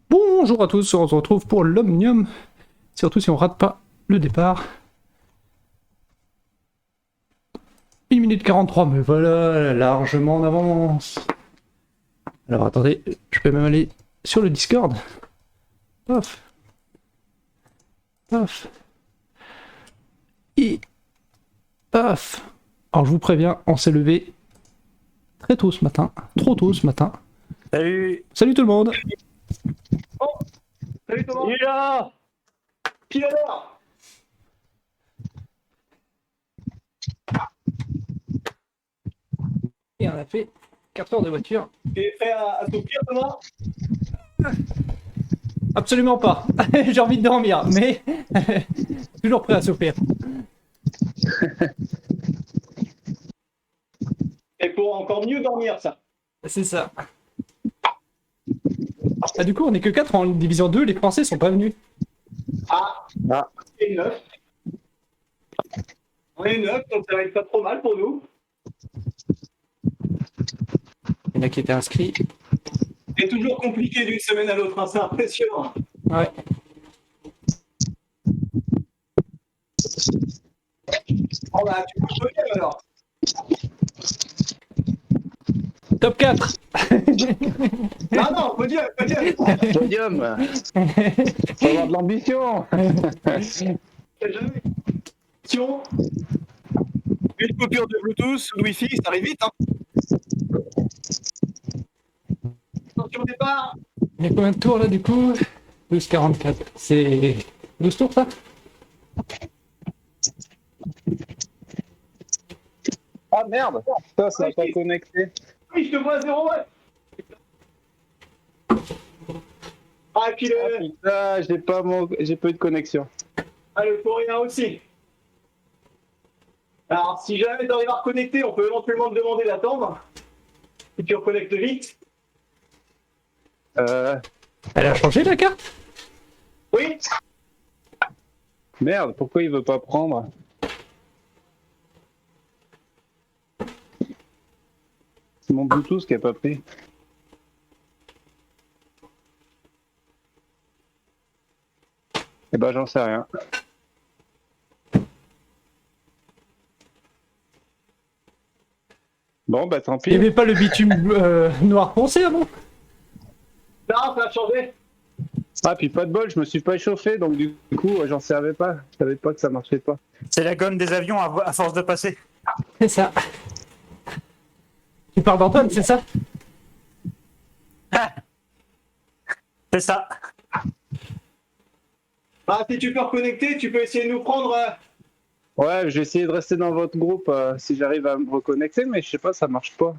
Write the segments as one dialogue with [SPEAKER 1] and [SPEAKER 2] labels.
[SPEAKER 1] Bonjour à tous, on se retrouve pour l'Omnium. Surtout si on rate pas le départ. 1 minute 43, mais voilà, largement en avance. Alors attendez, je peux même aller sur le Discord. Paf. Paf. Et paf. Alors je vous préviens, on s'est levé très tôt ce matin. Trop tôt ce matin.
[SPEAKER 2] Salut.
[SPEAKER 1] Salut tout le monde.
[SPEAKER 3] Oh, salut Thomas.
[SPEAKER 2] Il est là.
[SPEAKER 3] Qui est là?
[SPEAKER 1] Et on a fait 4 heures de voiture.
[SPEAKER 3] Tu es prêt à t'ouvrir Thomas?
[SPEAKER 1] Absolument pas. J'ai envie de dormir, mais toujours prêt à souffrir.
[SPEAKER 3] Et pour encore mieux dormir ça.
[SPEAKER 1] C'est ça. Ah, du coup, on est que 4 en division 2, les Français sont pas venus.
[SPEAKER 3] Ah, c'est 9. On est 9, donc ça va être pas trop mal pour nous.
[SPEAKER 1] Il y en a qui étaient inscrits.
[SPEAKER 3] C'est toujours compliqué d'une semaine à l'autre, hein, c'est impressionnant.
[SPEAKER 1] Ouais.
[SPEAKER 3] Oh bah, tu peux choisir alors.
[SPEAKER 1] Top 4.
[SPEAKER 3] Non, podium.
[SPEAKER 2] Podium. Faut avoir de l'ambition.
[SPEAKER 3] C'est jamais. Question. Une coupure de Bluetooth ou de Wi-Fi, ça arrive vite. Hein. Attention au départ.
[SPEAKER 1] Il y a combien de tours là du coup 12,44. C'est 12 tours ça?
[SPEAKER 2] Ah merde. Ça n'a pas connecté.
[SPEAKER 3] Oui, je te vois 0 ouais. Ah, et puis
[SPEAKER 2] Ah putain, j'ai pas eu de connexion.
[SPEAKER 3] le coréen aussi. Alors, si jamais tu arrives à reconnecter, on peut éventuellement te demander d'attendre. Et tu reconnectes vite.
[SPEAKER 1] Elle a changé la carte?
[SPEAKER 3] Oui.
[SPEAKER 2] Merde, pourquoi il veut pas prendre? C'est mon Bluetooth qui a pas pris. Eh ben j'en sais rien. Bon bah tant
[SPEAKER 1] Il n'y
[SPEAKER 2] pis.
[SPEAKER 1] avait pas le bitume noir foncé avant?
[SPEAKER 3] Non, ça a changé.
[SPEAKER 2] Ah puis pas de bol, je me suis pas échauffé donc du coup j'en savais pas. Je savais pas que ça marchait pas.
[SPEAKER 4] C'est la gomme des avions à force de passer.
[SPEAKER 1] C'est ça. Tu parles d'Antoine, c'est ça?
[SPEAKER 4] C'est ça.
[SPEAKER 3] Ah, si tu peux reconnecter, tu peux essayer de nous prendre.
[SPEAKER 2] Ouais, j'ai essayé de rester dans votre groupe si j'arrive à me reconnecter, mais je sais pas, ça marche pas.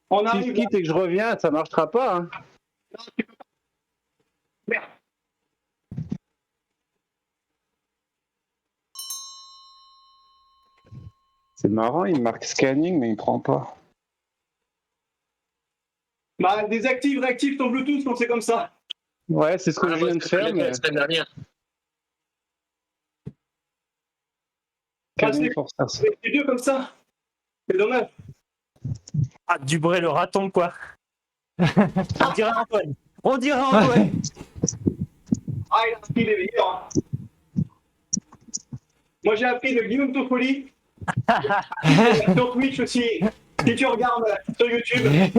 [SPEAKER 3] On
[SPEAKER 2] Si je
[SPEAKER 3] arrive.
[SPEAKER 2] quitte et que je reviens, ça marchera pas. Hein.
[SPEAKER 3] Non, tu peux pas. Merde.
[SPEAKER 2] C'est marrant, il marque scanning, mais il prend pas.
[SPEAKER 3] Bah, désactive, réactive ton Bluetooth quand c'est comme ça.
[SPEAKER 2] Ouais, c'est ce que je viens de faire, mais...
[SPEAKER 3] Ah,
[SPEAKER 2] Scanning pour ça.
[SPEAKER 3] c'est vieux comme ça. C'est dommage.
[SPEAKER 4] Ah, Dubré le raton, quoi. On dirait Antoine. On dirait Antoine.
[SPEAKER 3] Ah, il a appris les meilleurs. Hein. Moi, j'ai appris de Guillaume Toffoli. Sur Twitch aussi. Si tu regardes sur YouTube.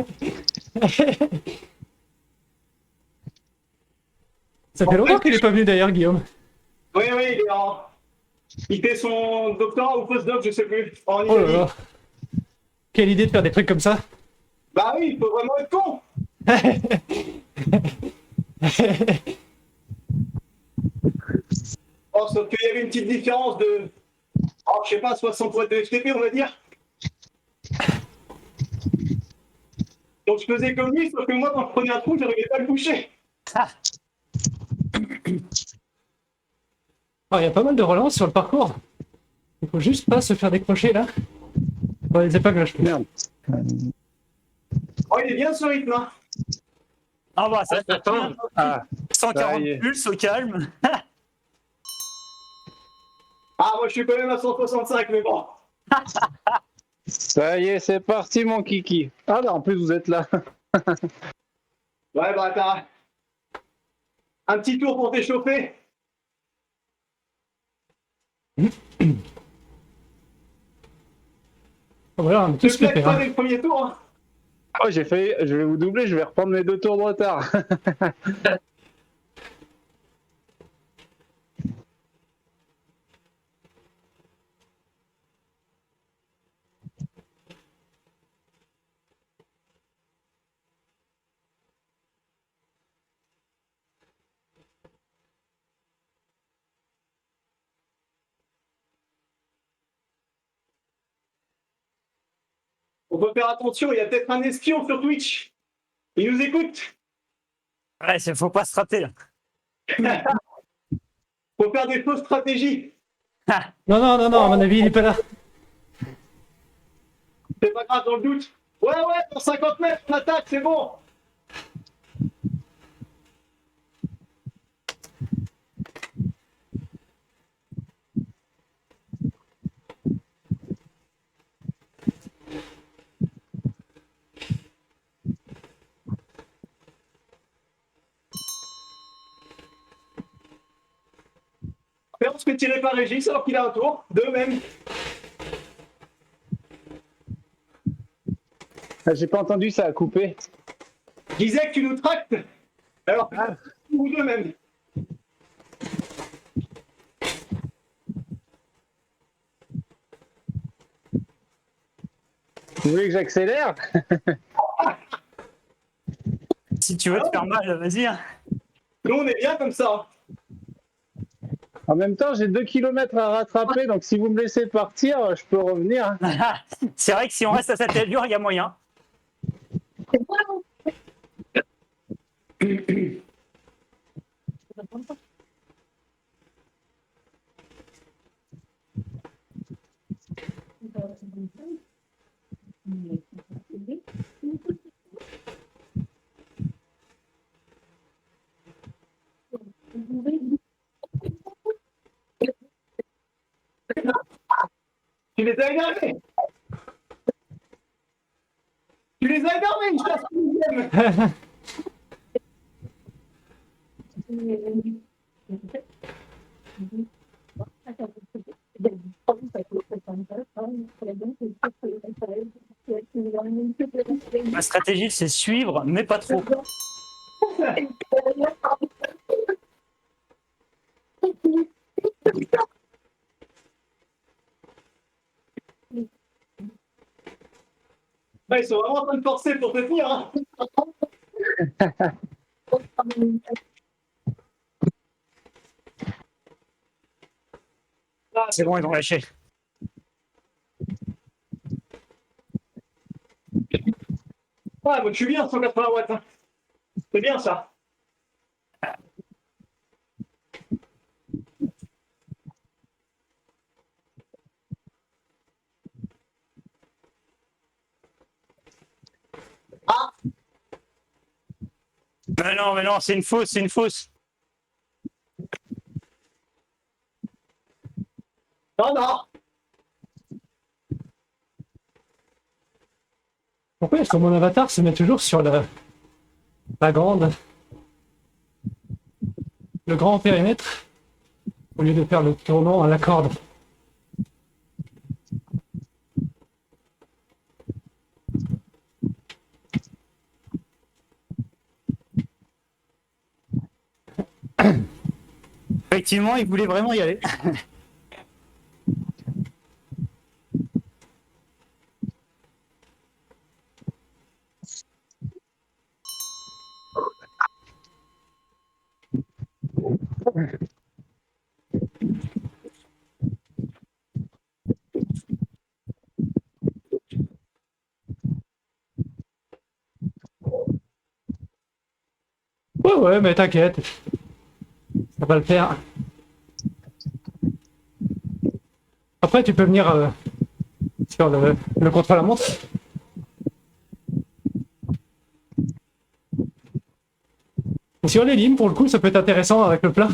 [SPEAKER 1] Ça fait longtemps qu'il est pas venu d'ailleurs, Guillaume.
[SPEAKER 3] Oui, il est en. Il fait son doctorat ou postdoc, je sais plus. En
[SPEAKER 1] Oh là
[SPEAKER 3] Italie.
[SPEAKER 1] là. Quelle idée de faire des trucs comme ça.
[SPEAKER 3] Bah oui, il faut vraiment être con. Oh, sauf qu'il y avait une petite différence de. Oh, je sais pas, 60 watts de FTP, on va dire. Donc je faisais comme lui, sauf que moi, quand je prenais un trou, j'arrivais pas à le boucher.
[SPEAKER 1] Oh, il y a pas mal de relances sur le parcours. Il faut juste pas se faire décrocher là. Ouais, les épingles, je peux.
[SPEAKER 2] Merde.
[SPEAKER 3] Oh, il est bien ce rythme, hein.
[SPEAKER 4] Ah bah, ça s'attend.
[SPEAKER 2] Ah,
[SPEAKER 4] 140
[SPEAKER 2] ça y est.
[SPEAKER 4] pulses au calme.
[SPEAKER 3] Ah, moi, je suis quand même à 165, mais bon.
[SPEAKER 2] ça y est, c'est parti mon kiki. Ah là, en plus vous êtes là.
[SPEAKER 3] Ouais, bah t'as un petit tour pour t'échauffer.
[SPEAKER 1] Voilà, on est
[SPEAKER 3] Ne
[SPEAKER 1] tous fait
[SPEAKER 3] plaque
[SPEAKER 1] faire.
[SPEAKER 3] pas
[SPEAKER 1] Hein.
[SPEAKER 3] dès le premier tour. Hein.
[SPEAKER 2] Oh, j'ai fait, je vais vous doubler, je vais reprendre mes 2 tours de retard.
[SPEAKER 3] On peut faire attention, il y a peut-être un espion sur Twitch. Il nous écoute.
[SPEAKER 4] Ouais, faut pas se rater. Là.
[SPEAKER 3] Faut faire des fausses stratégies.
[SPEAKER 1] Non, non, non, non, à mon avis, il est pas là.
[SPEAKER 3] C'est pas grave, dans le doute. Ouais, ouais, dans 50 mètres, on attaque, c'est bon. Et on se fait tirer par Régis alors qu'il a un tour. Deux même.
[SPEAKER 2] J'ai pas entendu, ça a coupé.
[SPEAKER 3] Je disais que tu nous tractes. Alors, ou deux même.
[SPEAKER 2] Vous voulez que j'accélère?
[SPEAKER 4] Si tu veux te faire mal, vas-y. Hein.
[SPEAKER 3] Nous, on est bien comme ça.
[SPEAKER 2] En même temps, j'ai 2 kilomètres à rattraper, donc si vous me laissez partir, je peux revenir.
[SPEAKER 4] C'est vrai que si on reste à cette allure, il y a moyen.
[SPEAKER 3] Tu les as énervés. Tu les as énervés, je t'assure, ils aiment.
[SPEAKER 4] Ma stratégie, c'est suivre, mais pas trop.
[SPEAKER 3] Ouais, ils sont vraiment en train de forcer pour te tenir. Hein.
[SPEAKER 4] C'est bon, ils ont lâché.
[SPEAKER 3] Ouais, moi, je suis bien, 180 watts. Hein. C'est bien ça. Ah,
[SPEAKER 4] Mais non, c'est une fausse, c'est une fausse.
[SPEAKER 3] non, non.
[SPEAKER 1] Pourquoi est-ce que mon avatar se met toujours sur la grande, le grand périmètre, au lieu de faire le tournant à la corde?
[SPEAKER 4] Effectivement, il voulait vraiment y aller.
[SPEAKER 1] Ouais, ouais, mais t'inquiète, ça va le faire. Après, tu peux venir sur le contre-la-montre. Sur les limes, pour le coup, ça peut être intéressant avec le plat.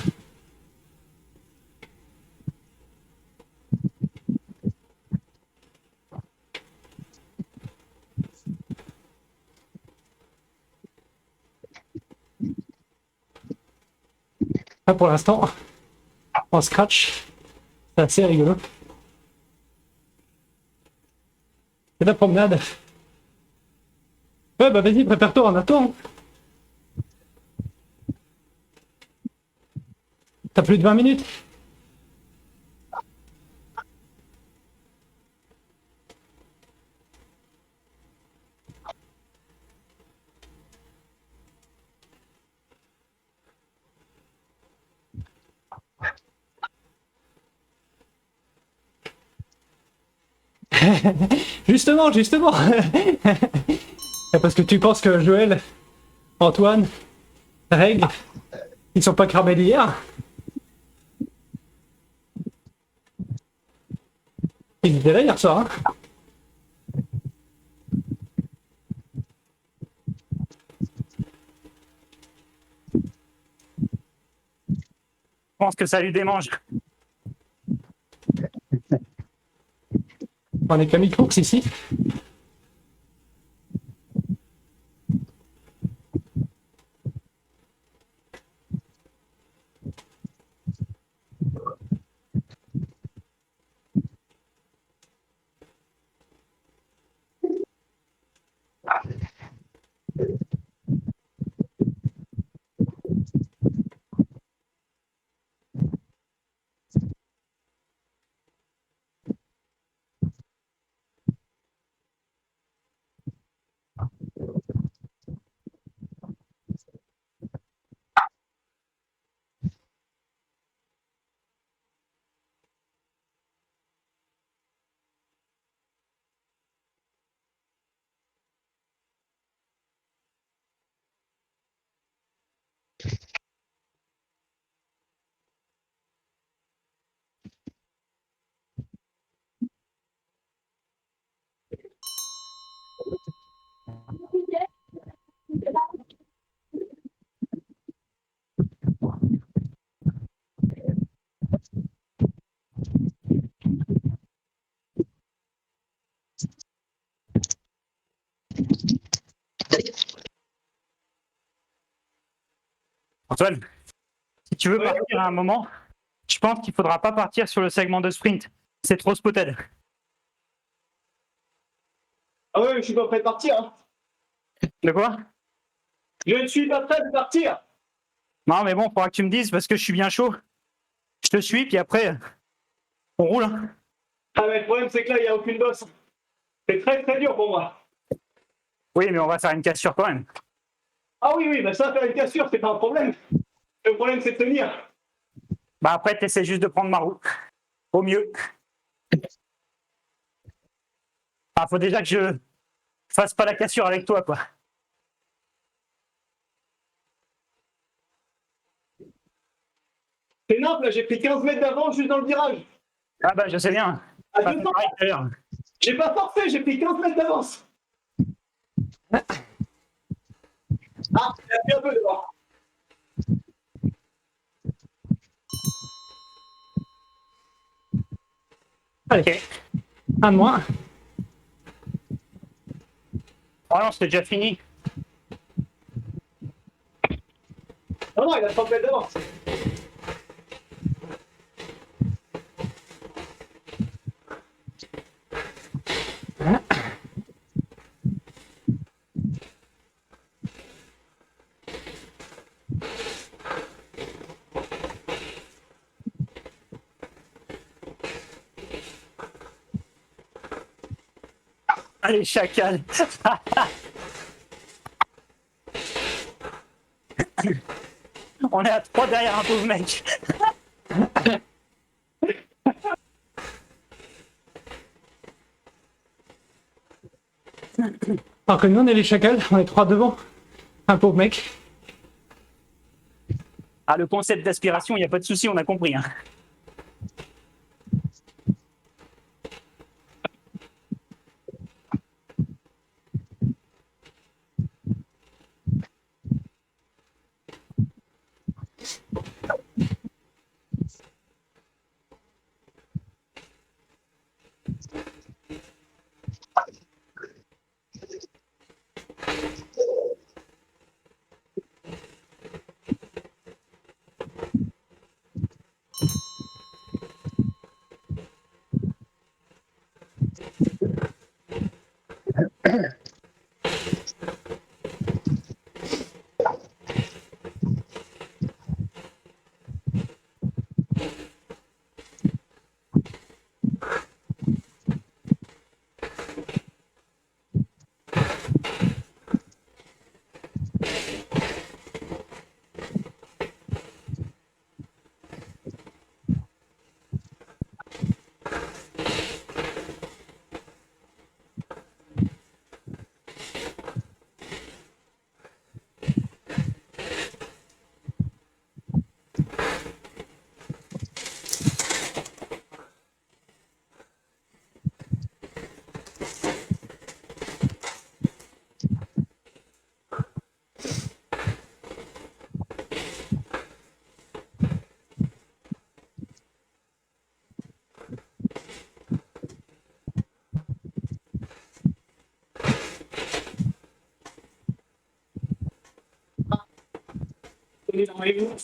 [SPEAKER 1] Là, pour l'instant, en scratch, c'est assez rigolo. C'est la promenade. Ouais, bah vas-y, prépare-toi, on attend. T'as plus de 20 minutes. Justement, justement. Parce que tu penses que Joël, Antoine, Reg, ils sont pas cramés d'hier. Ils étaient là hier soir. Hein.
[SPEAKER 4] Je pense que ça lui démange.
[SPEAKER 1] On est Camille Crooks ici.
[SPEAKER 4] Antoine, si tu veux
[SPEAKER 3] Ouais.
[SPEAKER 4] partir à un moment, je pense qu'il faudra pas partir sur le segment de sprint. C'est trop spotted.
[SPEAKER 3] Ah ouais, je suis pas prêt de partir. Hein.
[SPEAKER 4] De quoi?
[SPEAKER 3] Je ne suis pas prêt de partir.
[SPEAKER 4] Non, mais bon, faudra que tu me dises parce que je suis bien chaud. Je te suis, puis après, on roule. Hein.
[SPEAKER 3] Ah mais le problème c'est que là, il n'y a aucune bosse. C'est très très dur pour moi.
[SPEAKER 4] Oui, mais on va faire une cassure quand même.
[SPEAKER 3] Ah oui, oui, bah ça, faire une cassure, c'est pas un problème. Le problème, c'est de tenir.
[SPEAKER 4] Bah après, t'essaies juste de prendre ma roue. Au mieux. Ah, faut déjà que je fasse pas la cassure avec toi, quoi.
[SPEAKER 3] C'est Naples, là, j'ai pris 15 mètres d'avance juste dans le virage.
[SPEAKER 4] Ah bah, je sais bien.
[SPEAKER 3] À
[SPEAKER 4] Pas
[SPEAKER 3] 200.
[SPEAKER 4] pareil tout à l'heure.
[SPEAKER 3] J'ai pas forcé, j'ai pris 15 mètres d'avance. Ah, il a pris un peu devant.
[SPEAKER 1] Allez,
[SPEAKER 4] Ok.
[SPEAKER 1] un de moins.
[SPEAKER 4] Oh non, c'était déjà fini.
[SPEAKER 3] Non, non, il a 30 mètres d'avance.
[SPEAKER 4] Allez, chacal. On est à 3 derrière un pauvre mec.
[SPEAKER 1] Alors que nous, on est les chacals, on est 3 devant. Un pauvre mec.
[SPEAKER 4] Ah, le concept d'aspiration, il n'y a pas de souci, on a compris. Hein.
[SPEAKER 3] est dans les mots.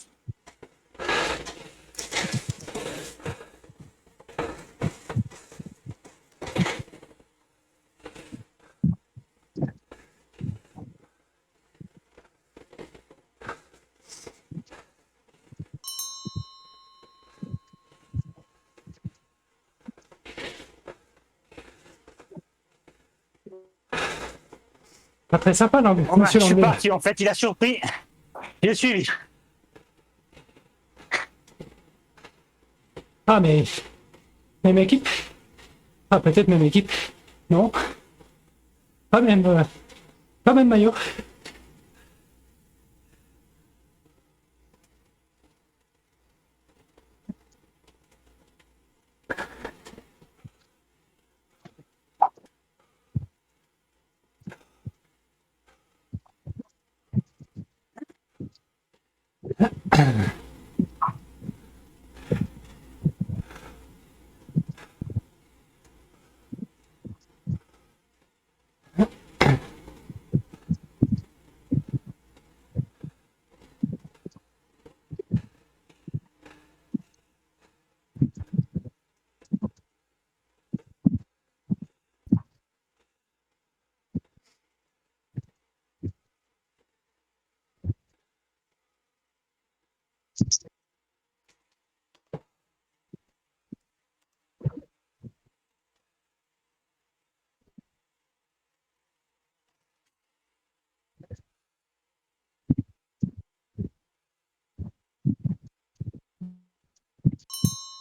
[SPEAKER 1] Pas très sympa, non,
[SPEAKER 4] Bon, bah, je
[SPEAKER 1] monsieur
[SPEAKER 4] suis
[SPEAKER 1] l'anglais.
[SPEAKER 4] parti, en fait, il a surpris. Je l'ai suivi.
[SPEAKER 1] Ah, mais. Même équipe? Ah, peut-être même équipe. Non? Pas même. Pas même maillot.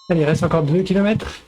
[SPEAKER 1] Allez, il reste encore 2 kilomètres.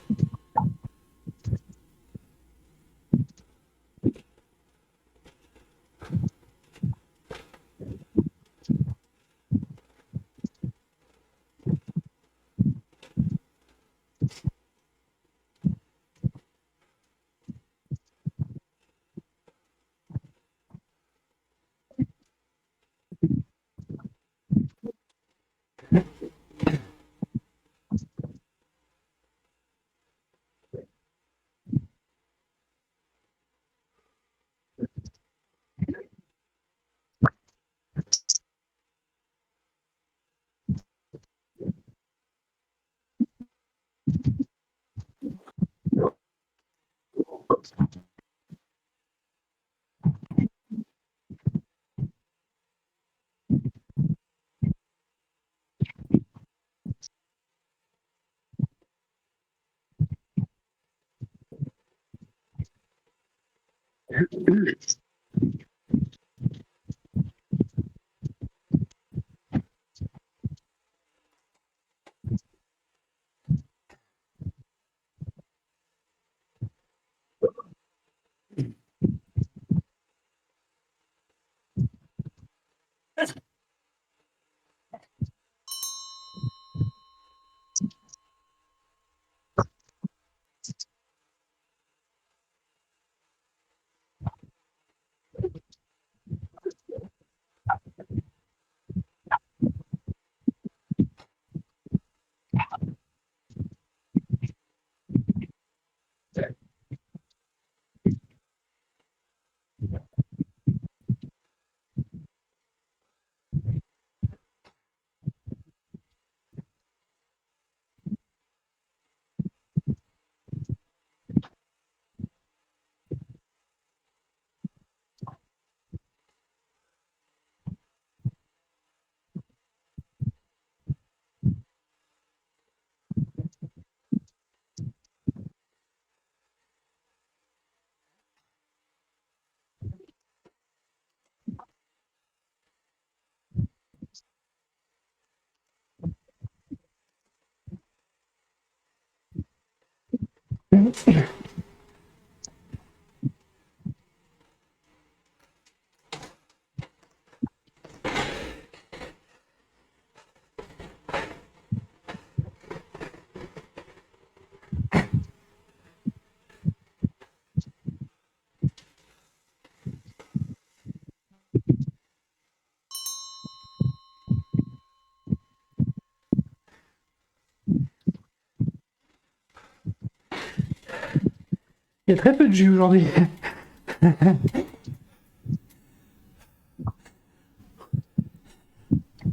[SPEAKER 1] Il y a très peu de jus aujourd'hui.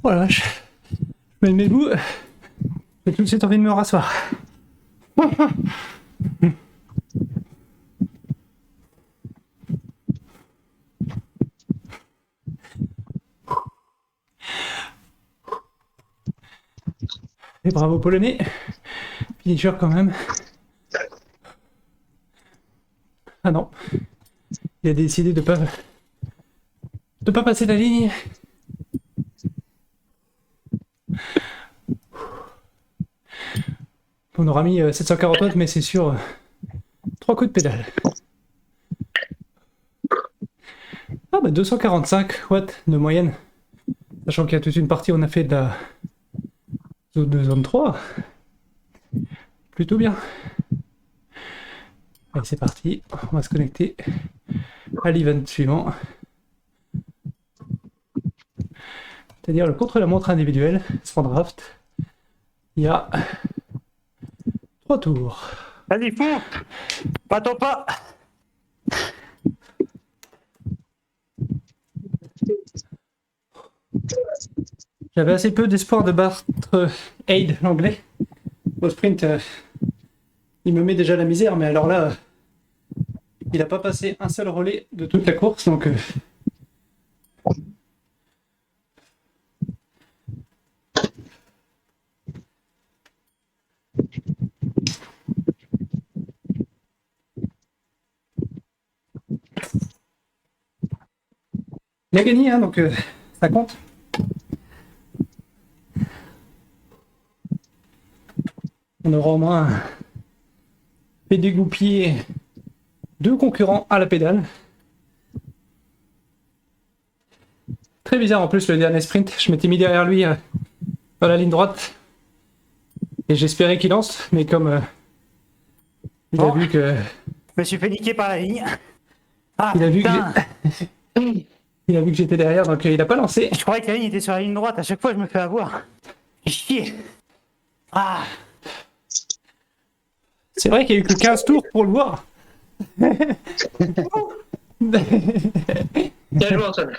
[SPEAKER 1] Voilà, je mets le debout. J'ai tout de suite envie de me rasseoir. Et bravo Polonais. Finisher quand même. Ah non. Il a décidé de pas passer la ligne. On aura mis 740 watts, mais c'est sur 3 coups de pédale. Ah bah 245 watts de moyenne. Sachant qu'il y a toute une partie, on a fait de la zone 2, zone 3. Plutôt bien. Allez, c'est parti. On va se connecter à l'event suivant. C'est-à-dire le contre-la-montre individuel, sans draft. Il y a 3 tours.
[SPEAKER 4] Vas-y, fou. Pas ton pas.
[SPEAKER 1] J'avais assez peu d'espoir de battre Aid, l'anglais. Au sprint, il me met déjà la misère, mais alors là, il n'a pas passé un seul relais de toute la course, donc... Il a gagné, hein, donc ça compte. On aura au moins fait dégoupiller 2 concurrents à la pédale. Très bizarre en plus le dernier sprint. Je m'étais mis derrière lui dans la ligne droite et j'espérais qu'il lance, mais comme il a vu que...
[SPEAKER 4] Je me suis fait niquer par la ligne. Ah,
[SPEAKER 1] Il a vu
[SPEAKER 4] putain.
[SPEAKER 1] Il a vu que j'étais derrière, donc il a pas lancé.
[SPEAKER 4] Je croyais que la ligne était sur la ligne droite. À chaque fois, je me fais avoir. J'ai chier. Ah.
[SPEAKER 1] C'est vrai qu'il y a eu que 15 tours pour le voir.
[SPEAKER 5] Bien joué, Antoine.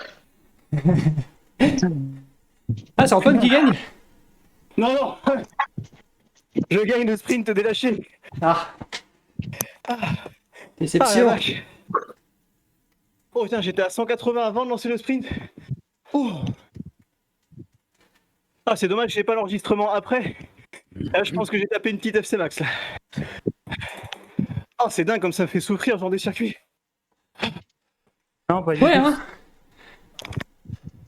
[SPEAKER 1] Ah, c'est Antoine qui gagne?
[SPEAKER 3] Non, non. Je gagne le sprint délâché.
[SPEAKER 1] Ah.
[SPEAKER 3] Ah, la
[SPEAKER 1] Déception.
[SPEAKER 3] vache. Oh putain, j'étais à 180 avant de lancer le sprint. Oh. Ah, c'est dommage, j'ai pas l'enregistrement après. Là, je pense que j'ai tapé une petite FC Max là. Oh, c'est dingue comme ça me fait souffrir ce genre des circuits.
[SPEAKER 4] Non, pas du
[SPEAKER 1] Ouais,
[SPEAKER 4] tout.
[SPEAKER 1] hein.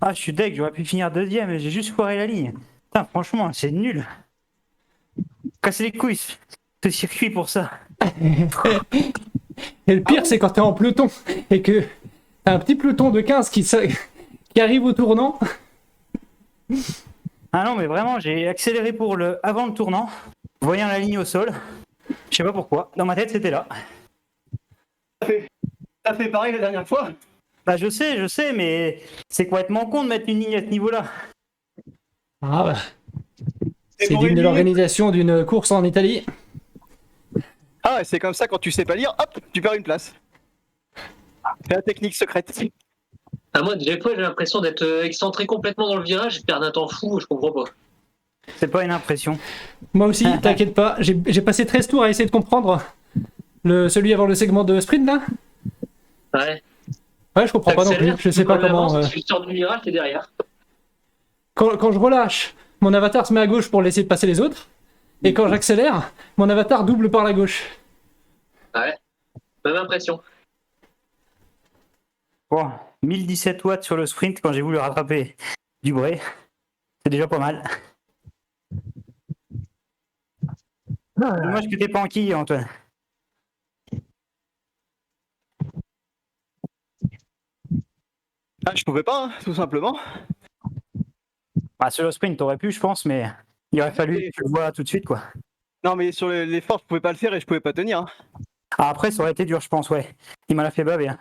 [SPEAKER 4] Ah, je suis deg, j'aurais pu finir deuxième, mais j'ai juste foiré la ligne. Putain, franchement, c'est nul. Casser les couilles, ce circuit pour ça.
[SPEAKER 1] Et le pire, c'est quand t'es en peloton et que t'as un petit peloton de 15 qui arrive au tournant.
[SPEAKER 4] Ah non, mais vraiment, j'ai accéléré pour avant le tournant, voyant la ligne au sol. Je sais pas pourquoi, dans ma tête, c'était là.
[SPEAKER 3] T'as fait pareil la dernière fois?
[SPEAKER 4] Bah, je sais, mais c'est complètement con de mettre une ligne à ce niveau-là.
[SPEAKER 1] Ah bah.
[SPEAKER 3] Et
[SPEAKER 1] C'est
[SPEAKER 3] pour
[SPEAKER 1] digne
[SPEAKER 3] une
[SPEAKER 1] de
[SPEAKER 3] ligne-
[SPEAKER 1] l'organisation d'une course en Italie.
[SPEAKER 3] Ah, c'est comme ça quand tu sais pas lire, hop, tu perds une place. C'est la technique secrète.
[SPEAKER 5] Ah, moi, des fois, j'ai l'impression d'être excentré complètement dans le virage et de perdre un temps fou, je comprends pas.
[SPEAKER 4] C'est pas une impression.
[SPEAKER 1] Moi aussi, t'inquiète pas. J'ai passé 13 tours à essayer de comprendre celui avant le segment de sprint là.
[SPEAKER 5] Ouais.
[SPEAKER 1] Ouais, je comprends pas non plus.
[SPEAKER 5] T'accélères,
[SPEAKER 1] Je sais pas
[SPEAKER 5] tu
[SPEAKER 1] comment.
[SPEAKER 5] avances, Tu sors du virage, t'es derrière.
[SPEAKER 1] Quand je relâche, mon avatar se met à gauche pour laisser passer les autres. Et quand j'accélère, mon avatar double par la gauche.
[SPEAKER 5] Ouais. Même impression.
[SPEAKER 4] Bon, 1017 watts sur le sprint quand j'ai voulu rattraper Dubré. C'est déjà pas mal. Dommage que t'es pas en quille, Antoine.
[SPEAKER 3] Ah, je pouvais pas, hein, tout simplement.
[SPEAKER 4] Bah, sur le sprint, t'aurais pu, je pense, mais il aurait fallu que tu le vois tout de suite, quoi.
[SPEAKER 3] Non, mais sur l'effort, je pouvais pas le faire et je pouvais pas tenir. Hein.
[SPEAKER 4] Ah, après, ça aurait été dur, je pense, ouais. Il m'en a fait baver. Hein.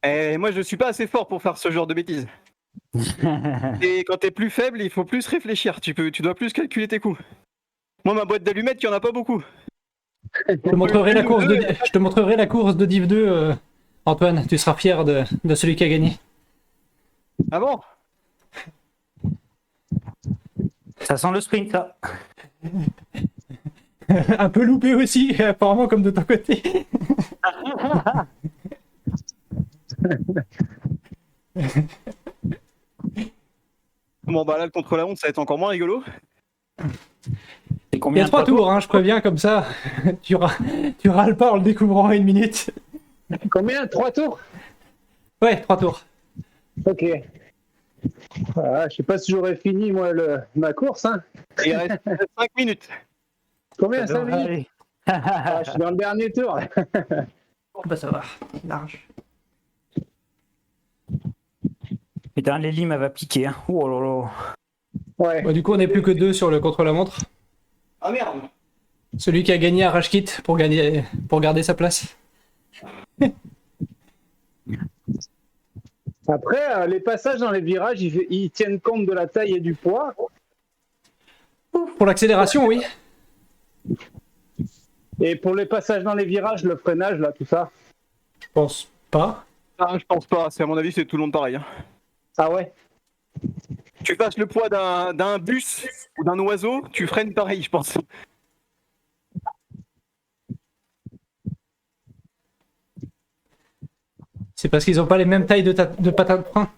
[SPEAKER 3] Et moi, je suis pas assez fort pour faire ce genre de bêtises. Et quand t'es plus faible, il faut plus réfléchir. Tu dois plus calculer tes coups. Moi, ma boîte d'allumettes, il y en a pas beaucoup.
[SPEAKER 1] Je te montrerai la course de Div 2, Antoine. Tu seras fier de celui qui a gagné.
[SPEAKER 3] Ah bon?
[SPEAKER 4] Ça sent le sprint, ça.
[SPEAKER 1] Un peu loupé aussi, apparemment, comme de ton côté.
[SPEAKER 6] Bon, bah là, le contre-la-montre, ça va être encore moins rigolo.
[SPEAKER 4] C'est
[SPEAKER 1] Il y
[SPEAKER 4] combien
[SPEAKER 1] a 3 tours, hein, je préviens, comme ça. Tu râles pas en le découvrant en 1 minute.
[SPEAKER 2] Combien? 3 tours?
[SPEAKER 1] Ouais, 3 tours.
[SPEAKER 2] Ok. Voilà, je sais pas si j'aurais fini, moi, ma course. Hein.
[SPEAKER 6] Il reste 5 minutes.
[SPEAKER 2] Combien?
[SPEAKER 4] Ça
[SPEAKER 2] 5
[SPEAKER 4] devrait
[SPEAKER 2] minutes?
[SPEAKER 4] aller.
[SPEAKER 2] Ah, je suis dans le dernier tour. Là.
[SPEAKER 1] Bah ça va, large.
[SPEAKER 4] Putain, les limes, elle va piquer. Hein. Oh là là.
[SPEAKER 2] Ouais.
[SPEAKER 1] Bon, du coup, on n'est plus que 2 sur le contre-la-montre.
[SPEAKER 3] Ah merde.
[SPEAKER 1] Celui qui a gagné arrache kit pour garder sa place.
[SPEAKER 2] Après, les passages dans les virages, ils tiennent compte de la taille et du poids.
[SPEAKER 1] Pour l'accélération, oui.
[SPEAKER 2] Et pour les passages dans les virages, le freinage, là, tout ça.
[SPEAKER 1] Je pense pas.
[SPEAKER 6] Ah, je pense pas. À mon avis, c'est tout le monde pareil. Hein.
[SPEAKER 2] Ah ouais?
[SPEAKER 6] Tu passes le poids d'un bus ou d'un oiseau, tu freines pareil, je pense.
[SPEAKER 1] C'est parce qu'ils ont pas les mêmes tailles de patins de frein.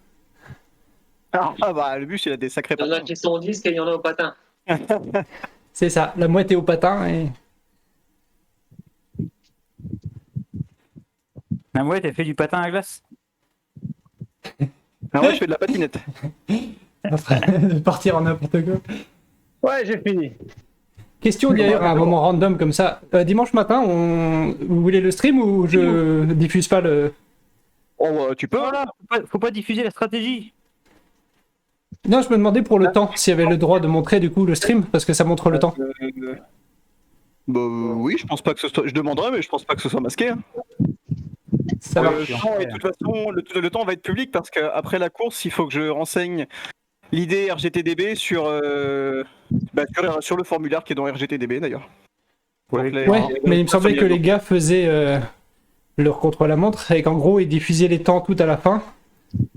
[SPEAKER 6] Ah bah, le bus, il a des sacrés
[SPEAKER 5] Il y en a
[SPEAKER 6] patins.
[SPEAKER 5] qui sont au disque et il y en a au patin.
[SPEAKER 1] C'est ça, la mouette est au patin et...
[SPEAKER 4] La mouette, elle fait du patin à glace.
[SPEAKER 6] Ah ouais, je fais de la patinette.
[SPEAKER 1] de partir en n'importe quoi.
[SPEAKER 2] Ouais, j'ai fini.
[SPEAKER 1] Question d'ailleurs à un moment random comme ça. Dimanche matin, vous voulez le stream ou je diffuse pas le...
[SPEAKER 6] Oh, bah, tu peux.
[SPEAKER 4] Voilà, faut pas diffuser la stratégie.
[SPEAKER 1] Non, je me demandais pour le temps, s'il y avait le droit de montrer du coup le stream, parce que ça montre le temps.
[SPEAKER 6] Bah oui, je pense pas que ce soit. Je demanderai, mais je pense pas que ce soit masqué. Hein.
[SPEAKER 1] Ça
[SPEAKER 6] Le
[SPEAKER 1] marche.
[SPEAKER 6] temps, et de toute façon, le temps va être public parce qu'après la course, il faut que je renseigne l'idée RGTDB sur le formulaire qui est dans RGTDB d'ailleurs.
[SPEAKER 4] Ouais,
[SPEAKER 1] Ouais, mais il me semblait que les gars faisaient leur contre-la-montre et qu'en gros ils diffusaient les temps tout à la fin.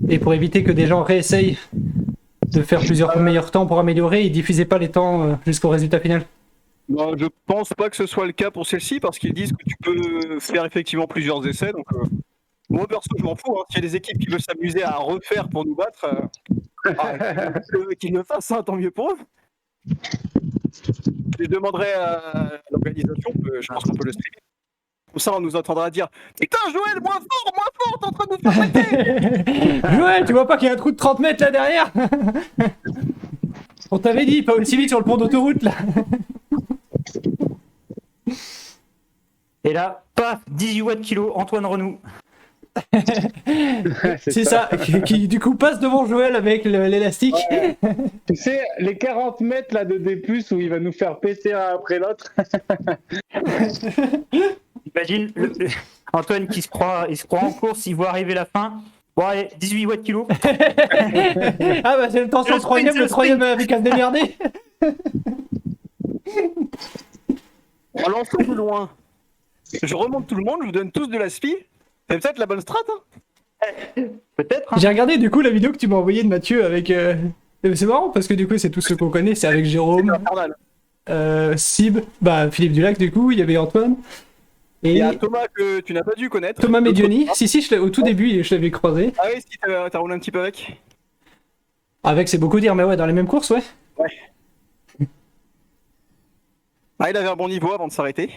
[SPEAKER 1] Et pour éviter que des gens réessayent de faire plusieurs meilleurs temps pour améliorer, ils diffusaient pas les temps jusqu'au résultat final.
[SPEAKER 6] Non, je pense pas que ce soit le cas pour celle-ci parce qu'ils disent que tu peux faire effectivement plusieurs essais. Donc, moi perso, je m'en fous. Hein. S'il y a des équipes qui veulent s'amuser à refaire pour nous battre, qu'ils le fassent, hein, tant mieux pour eux. Je demanderai à l'organisation, je pense qu'on peut le streamer. Comme ça, on nous entendra dire putain, Joël, moins fort, t'es en train de nous faire péter.
[SPEAKER 1] Joël, tu vois pas qu'il y a un trou de 30 mètres là derrière? On t'avait dit, pas aussi vite sur le pont d'autoroute là.
[SPEAKER 4] Et là, paf, 18 watts kilo, Antoine Renou.
[SPEAKER 1] C'est ça, qui du coup passe devant Joël avec l'élastique.
[SPEAKER 2] Ouais. Tu sais, les 40 mètres là de D+, où il va nous faire péter un après l'autre.
[SPEAKER 4] Imagine Antoine qui se croit en course, il voit arriver la fin. Bon allez, 18 watts kilo.
[SPEAKER 1] Ah bah c'est le temps sur le troisième avec à se démerder.
[SPEAKER 6] On lance plus loin. Je remonte tout le monde, je vous donne tous de la spi. C'est peut-être la bonne strat. Hein.
[SPEAKER 4] Peut-être. Hein.
[SPEAKER 1] J'ai regardé du coup la vidéo que tu m'as envoyée de Mathieu avec... C'est marrant parce que du coup c'est tous ceux qu'on connaît, c'est avec Jérôme, Sib, bah Philippe Dulac du coup, il y avait Antoine. Et
[SPEAKER 6] il y a Thomas que tu n'as pas dû connaître.
[SPEAKER 1] Thomas Medioni, si, au tout début je l'avais croisé.
[SPEAKER 6] Ah oui, si t'as roulé un petit peu avec.
[SPEAKER 1] Avec c'est beaucoup dire, mais ouais, dans les mêmes courses, ouais.
[SPEAKER 6] Ouais. Ah, il avait un bon niveau avant de s'arrêter.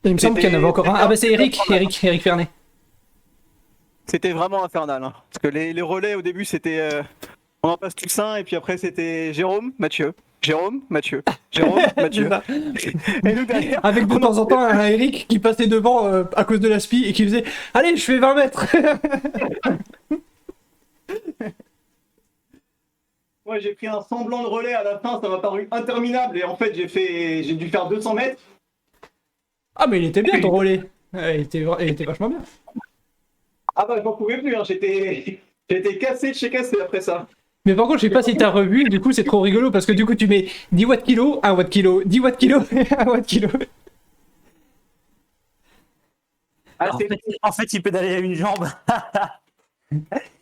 [SPEAKER 1] Il me semble qu'il y en avait encore un. Ah bah c'est Eric Fernet.
[SPEAKER 6] C'était vraiment infernal. Hein. Parce que les relais au début c'était... on en passe tous un et puis après c'était Jérôme, Mathieu. Jérôme, Mathieu. Jérôme, Mathieu. Et nous derrière...
[SPEAKER 1] Avec de temps en temps un Eric qui passait devant à cause de la spi et qui faisait « Allez, je fais 20 mètres !»
[SPEAKER 3] Moi j'ai pris un semblant de relais à la fin, ça m'a paru interminable et en fait j'ai dû faire 200 mètres.
[SPEAKER 1] Ah mais il était bien ton relais. Il était vachement bien.
[SPEAKER 3] Ah bah j'en pouvais plus, hein. J'étais cassé de chez cassé après ça.
[SPEAKER 1] Mais par contre je sais pas si t'as revu, du coup c'est trop rigolo parce que du coup tu mets 10 watts kilo, 1 watt kilo, 10 watts kilo, 1 watt kilo.
[SPEAKER 6] Ah,
[SPEAKER 4] En fait, il pédalait à une jambe.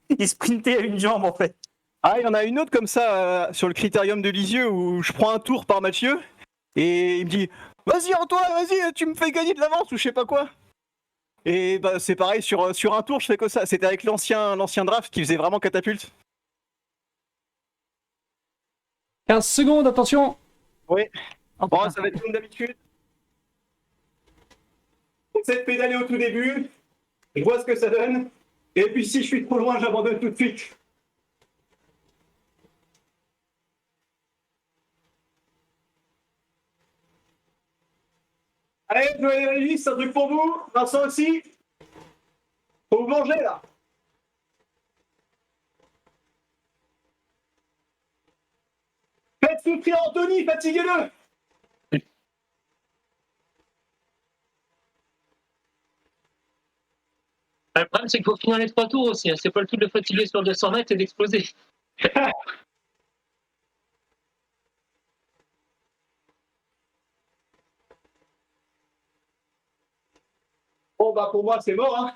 [SPEAKER 4] Il sprintait à une jambe en fait.
[SPEAKER 6] Ah, il y en a une autre comme ça sur le critérium de Lisieux où je prends un tour par Mathieu et il me dit vas-y Antoine, vas-y, tu me fais gagner de l'avance ou je sais pas quoi. Et bah c'est pareil sur un tour je fais que ça. C'était avec l'ancien draft qui faisait vraiment catapulte.
[SPEAKER 1] 15 secondes, attention.
[SPEAKER 6] Oui.
[SPEAKER 4] Oh,
[SPEAKER 6] Bon,
[SPEAKER 4] putain.
[SPEAKER 6] ça va être comme d'habitude.
[SPEAKER 3] J'essaie de pédaler au tout début, je vois ce que ça donne, et puis si je suis trop loin, j'abandonne tout de suite. Allez, Joël et Régis, c'est un truc pour vous. Vincent aussi. Faut vous manger là. Faites souffrir Anthony, fatiguez-le.
[SPEAKER 5] Le problème, c'est qu'il faut finir les 3 tours aussi. Hein. C'est pas le tout de fatiguer sur 200 mètres et d'exploser.
[SPEAKER 3] Bon bah pour moi c'est mort hein.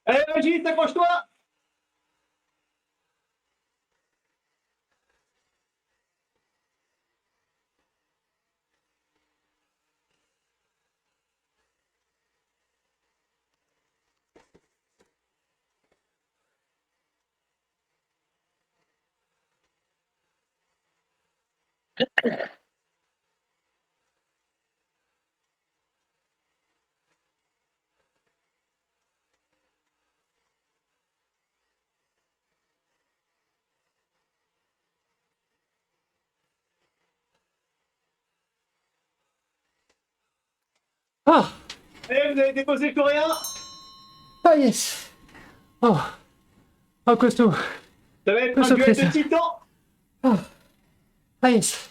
[SPEAKER 3] Allez Régis, accroche-toi.
[SPEAKER 1] Ah,
[SPEAKER 3] Allez, vous avez déposé le coréen.
[SPEAKER 1] ah yes. Oh, oh costaud.
[SPEAKER 3] Ça va être
[SPEAKER 1] Peu
[SPEAKER 3] un duel
[SPEAKER 1] secret,
[SPEAKER 3] de
[SPEAKER 1] ça.
[SPEAKER 3] titans.
[SPEAKER 1] Ah yes.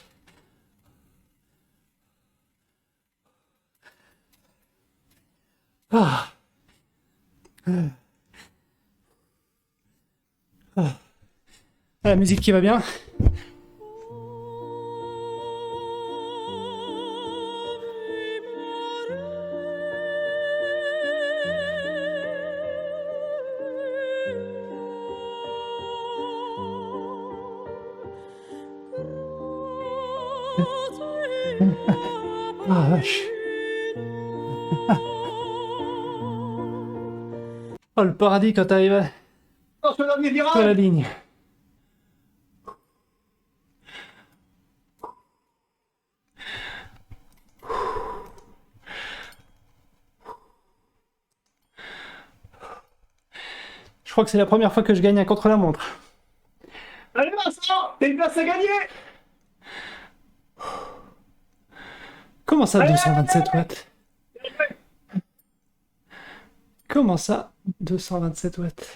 [SPEAKER 1] Ah. Ah. La musique qui va bien. Ah vache. Oh le paradis quand t'arrives
[SPEAKER 3] Attention au dernier
[SPEAKER 1] sur la
[SPEAKER 3] virage.
[SPEAKER 1] ligne. Je crois que c'est la première fois que je gagne un contre-la-montre.
[SPEAKER 3] Allez Vincent, t'as une place à gagner.
[SPEAKER 1] Comment ça 227 watts? Comment ça 227 watts?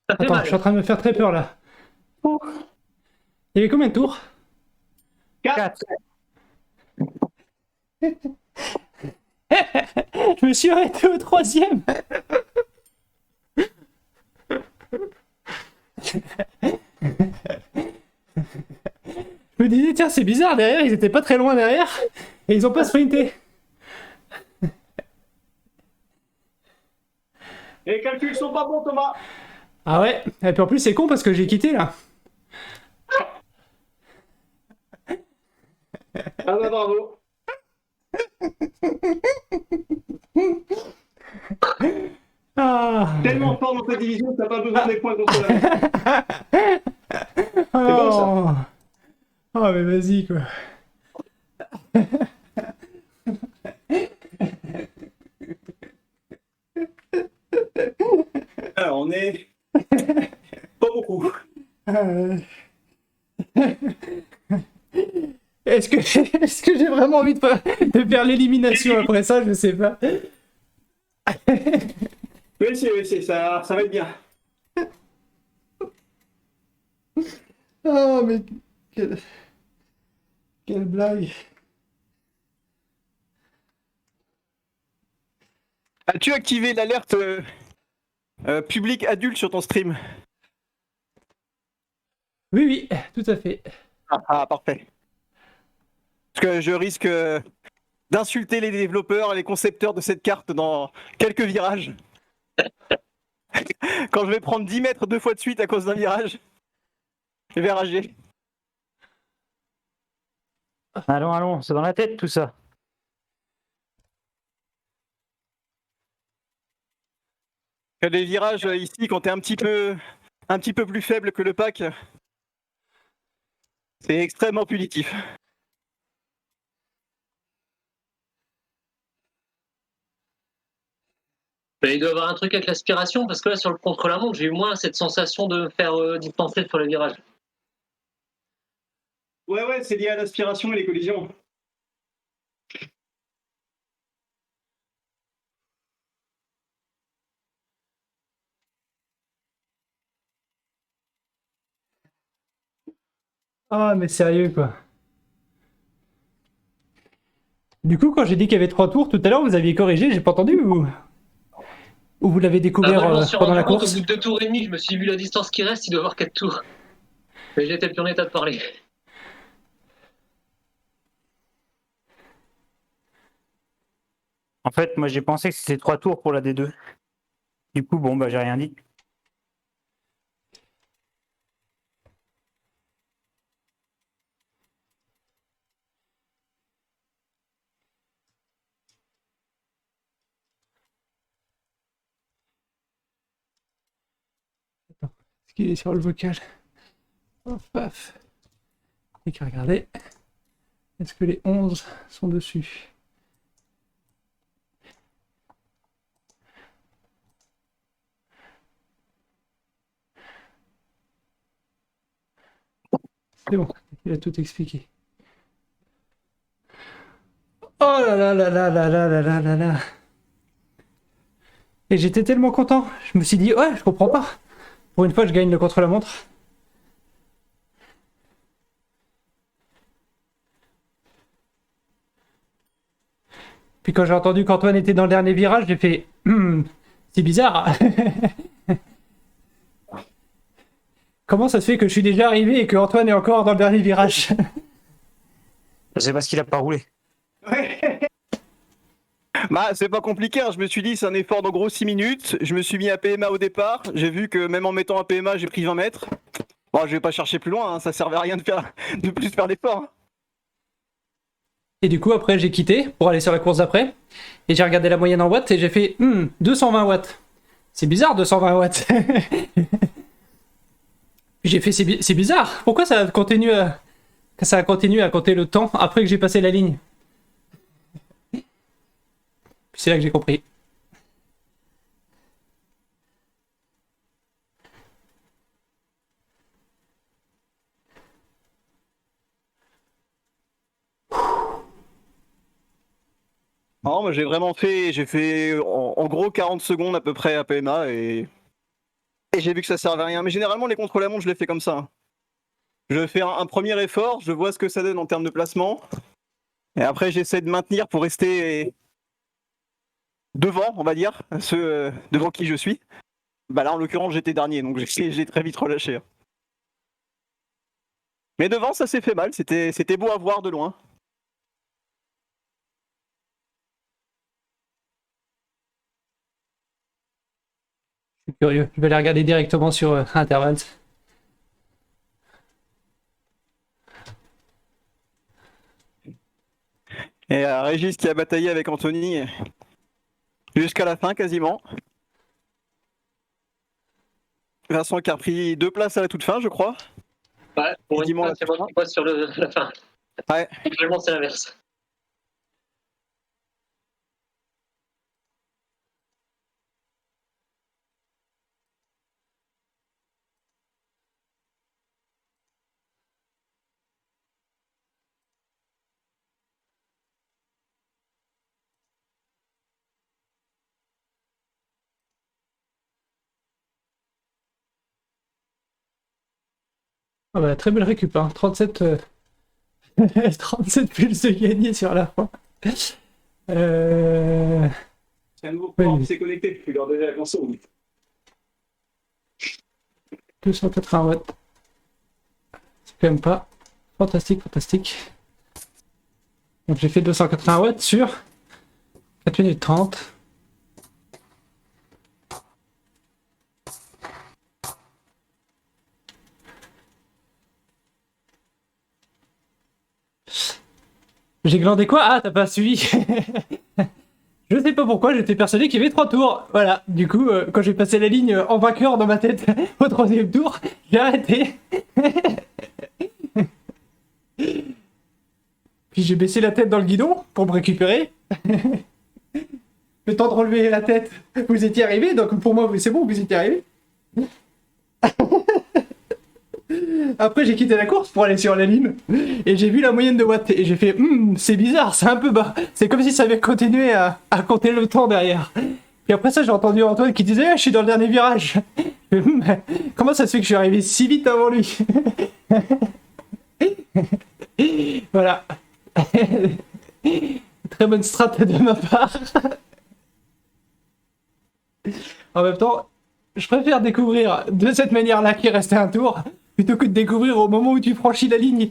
[SPEAKER 5] Ça fait
[SPEAKER 1] Attends,
[SPEAKER 5] mal.
[SPEAKER 1] je suis en train de me faire très peur là. Il y avait combien de tours?
[SPEAKER 3] 4.
[SPEAKER 1] Je me suis arrêté au troisième. Je me disais, tiens, c'est bizarre, derrière, ils étaient pas très loin derrière, et ils ont pas sprinté.
[SPEAKER 3] Les calculs sont pas bons Thomas.
[SPEAKER 1] Ah ouais, et puis en plus, c'est con parce que j'ai quitté là.
[SPEAKER 3] Ah bah bravo.
[SPEAKER 1] Ah,
[SPEAKER 3] Tellement fort dans ta division, t'as pas besoin des points contre la.
[SPEAKER 1] oh.
[SPEAKER 3] bon, ça.
[SPEAKER 1] Oh, mais vas-y quoi.
[SPEAKER 3] Alors on est pas beaucoup.
[SPEAKER 1] Est-ce que j'ai vraiment envie de faire l'élimination après ça? Je sais pas.
[SPEAKER 3] Oui, ça va être bien.
[SPEAKER 1] Oh, mais quelle blague.
[SPEAKER 6] As-tu activé l'alerte public adulte sur ton stream?
[SPEAKER 1] Oui, oui, tout à fait.
[SPEAKER 6] Ah, parfait. Parce que je risque d'insulter les développeurs et les concepteurs de cette carte dans quelques virages. Quand je vais prendre 10 mètres 2 fois de suite à cause d'un virage, je vais rager.
[SPEAKER 4] Allons, allons, c'est dans la tête tout ça.
[SPEAKER 6] Il y a des virages ici quand t'es un petit peu plus faible que le pack. C'est extrêmement punitif.
[SPEAKER 5] Mais il doit y avoir un truc avec l'aspiration, parce que là, sur le contre-la-montre, j'ai eu moins cette sensation de me faire distancer sur les virages.
[SPEAKER 3] Ouais, c'est lié à l'aspiration et les collisions.
[SPEAKER 1] Ah, mais sérieux quoi. Du coup, quand j'ai dit qu'il y avait 3 tours tout à l'heure, vous aviez corrigé, j'ai pas entendu ou vous l'avez
[SPEAKER 5] Ah,
[SPEAKER 1] découvert
[SPEAKER 5] moi, je m'en suis
[SPEAKER 1] pendant
[SPEAKER 5] rendu
[SPEAKER 1] la
[SPEAKER 5] compte
[SPEAKER 1] course?
[SPEAKER 5] au bout de 2 tours et demi, je me suis dit, vu la distance qui reste, il doit y avoir 4 tours. Mais j'étais plus en état de parler.
[SPEAKER 4] En fait, moi j'ai pensé que c'était 3 tours pour la D2. Du coup, bon, bah j'ai rien dit.
[SPEAKER 1] Est-ce qu'il est sur le vocal? Hop, paf. Et qu'à regarder. Est-ce que les 11 sont dessus? C'est bon, il a tout expliqué. Oh là là là là là là là là là là. Et j'étais tellement content. Je me suis dit, ouais, je comprends pas. Pour une fois, je gagne le contre-la-montre. Puis quand j'ai entendu qu'Antoine était dans le dernier virage, j'ai fait, c'est bizarre. Comment ça se fait que je suis déjà arrivé et que Antoine est encore dans le dernier virage?
[SPEAKER 4] C'est parce qu'il a pas roulé.
[SPEAKER 6] Bah, c'est pas compliqué, hein. Je me suis dit, c'est un effort d'en gros 6 minutes. Je me suis mis à PMA au départ. J'ai vu que même en mettant un PMA, j'ai pris 20 mètres. Bon, je vais pas chercher plus loin, hein. Ça servait à rien de plus faire d'effort, hein.
[SPEAKER 1] Et du coup, après, j'ai quitté pour aller sur la course d'après. Et j'ai regardé la moyenne en watts et j'ai fait 220 watts. C'est bizarre, 220 watts. J'ai fait c'est bizarre. Pourquoi ça continue à compter le temps après que j'ai passé la ligne? Puis c'est là que j'ai compris.
[SPEAKER 6] Non, moi j'ai fait en gros 40 secondes à peu près à PMA et j'ai vu que ça servait à rien. Mais généralement les contre-la-montre je les fais comme ça, hein. Je fais un premier effort, je vois ce que ça donne en termes de placement et après j'essaie de maintenir pour rester devant, on va dire, ceux devant qui je suis. Bah là en l'occurrence j'étais dernier donc j'ai très vite relâché, hein. Mais devant ça s'est fait mal, c'était beau à voir de loin.
[SPEAKER 1] Je suis curieux. Je vais aller regarder directement sur Intervals.
[SPEAKER 6] Et Régis qui a bataillé avec Anthony jusqu'à la fin quasiment. Vincent qui a repris 2 places à la toute fin, je crois.
[SPEAKER 5] Ouais, pour une
[SPEAKER 6] Dis-moi
[SPEAKER 5] fois, c'est moi qui passe sur la fin.
[SPEAKER 6] Ouais.
[SPEAKER 5] Actuellement, c'est l'inverse.
[SPEAKER 1] Ah bah, très belle récup, hein. 37, 37 pulses de gagné sur la fin.
[SPEAKER 3] C'est un nouveau programme
[SPEAKER 1] Oui.
[SPEAKER 3] qui s'est connecté, tu leur donner la console.
[SPEAKER 1] 280 watts. C'est quand même pas fantastique, fantastique. Donc j'ai fait 280 watts sur 4 minutes 30. J'ai glandé quoi? Ah, t'as pas suivi. Je sais pas pourquoi, j'étais persuadé qu'il y avait 3 tours. Voilà, du coup, quand j'ai passé la ligne en vainqueur dans ma tête au 3e tour, j'ai arrêté. Puis j'ai baissé la tête dans le guidon pour me récupérer. Le temps de relever la tête, vous étiez arrivé, donc pour moi, c'est bon, vous étiez arrivé. Après, j'ai quitté la course pour aller sur la ligne et j'ai vu la moyenne de watts et j'ai fait c'est bizarre, c'est un peu bas. C'est comme si ça avait continué à compter le temps derrière. Puis après ça, j'ai entendu Antoine qui disait je suis dans le dernier virage. Comment ça se fait que je suis arrivé si vite avant lui? Voilà. Très bonne strat de ma part. En même temps, je préfère découvrir de cette manière-là qu'il restait un tour plutôt que de découvrir au moment où tu franchis la ligne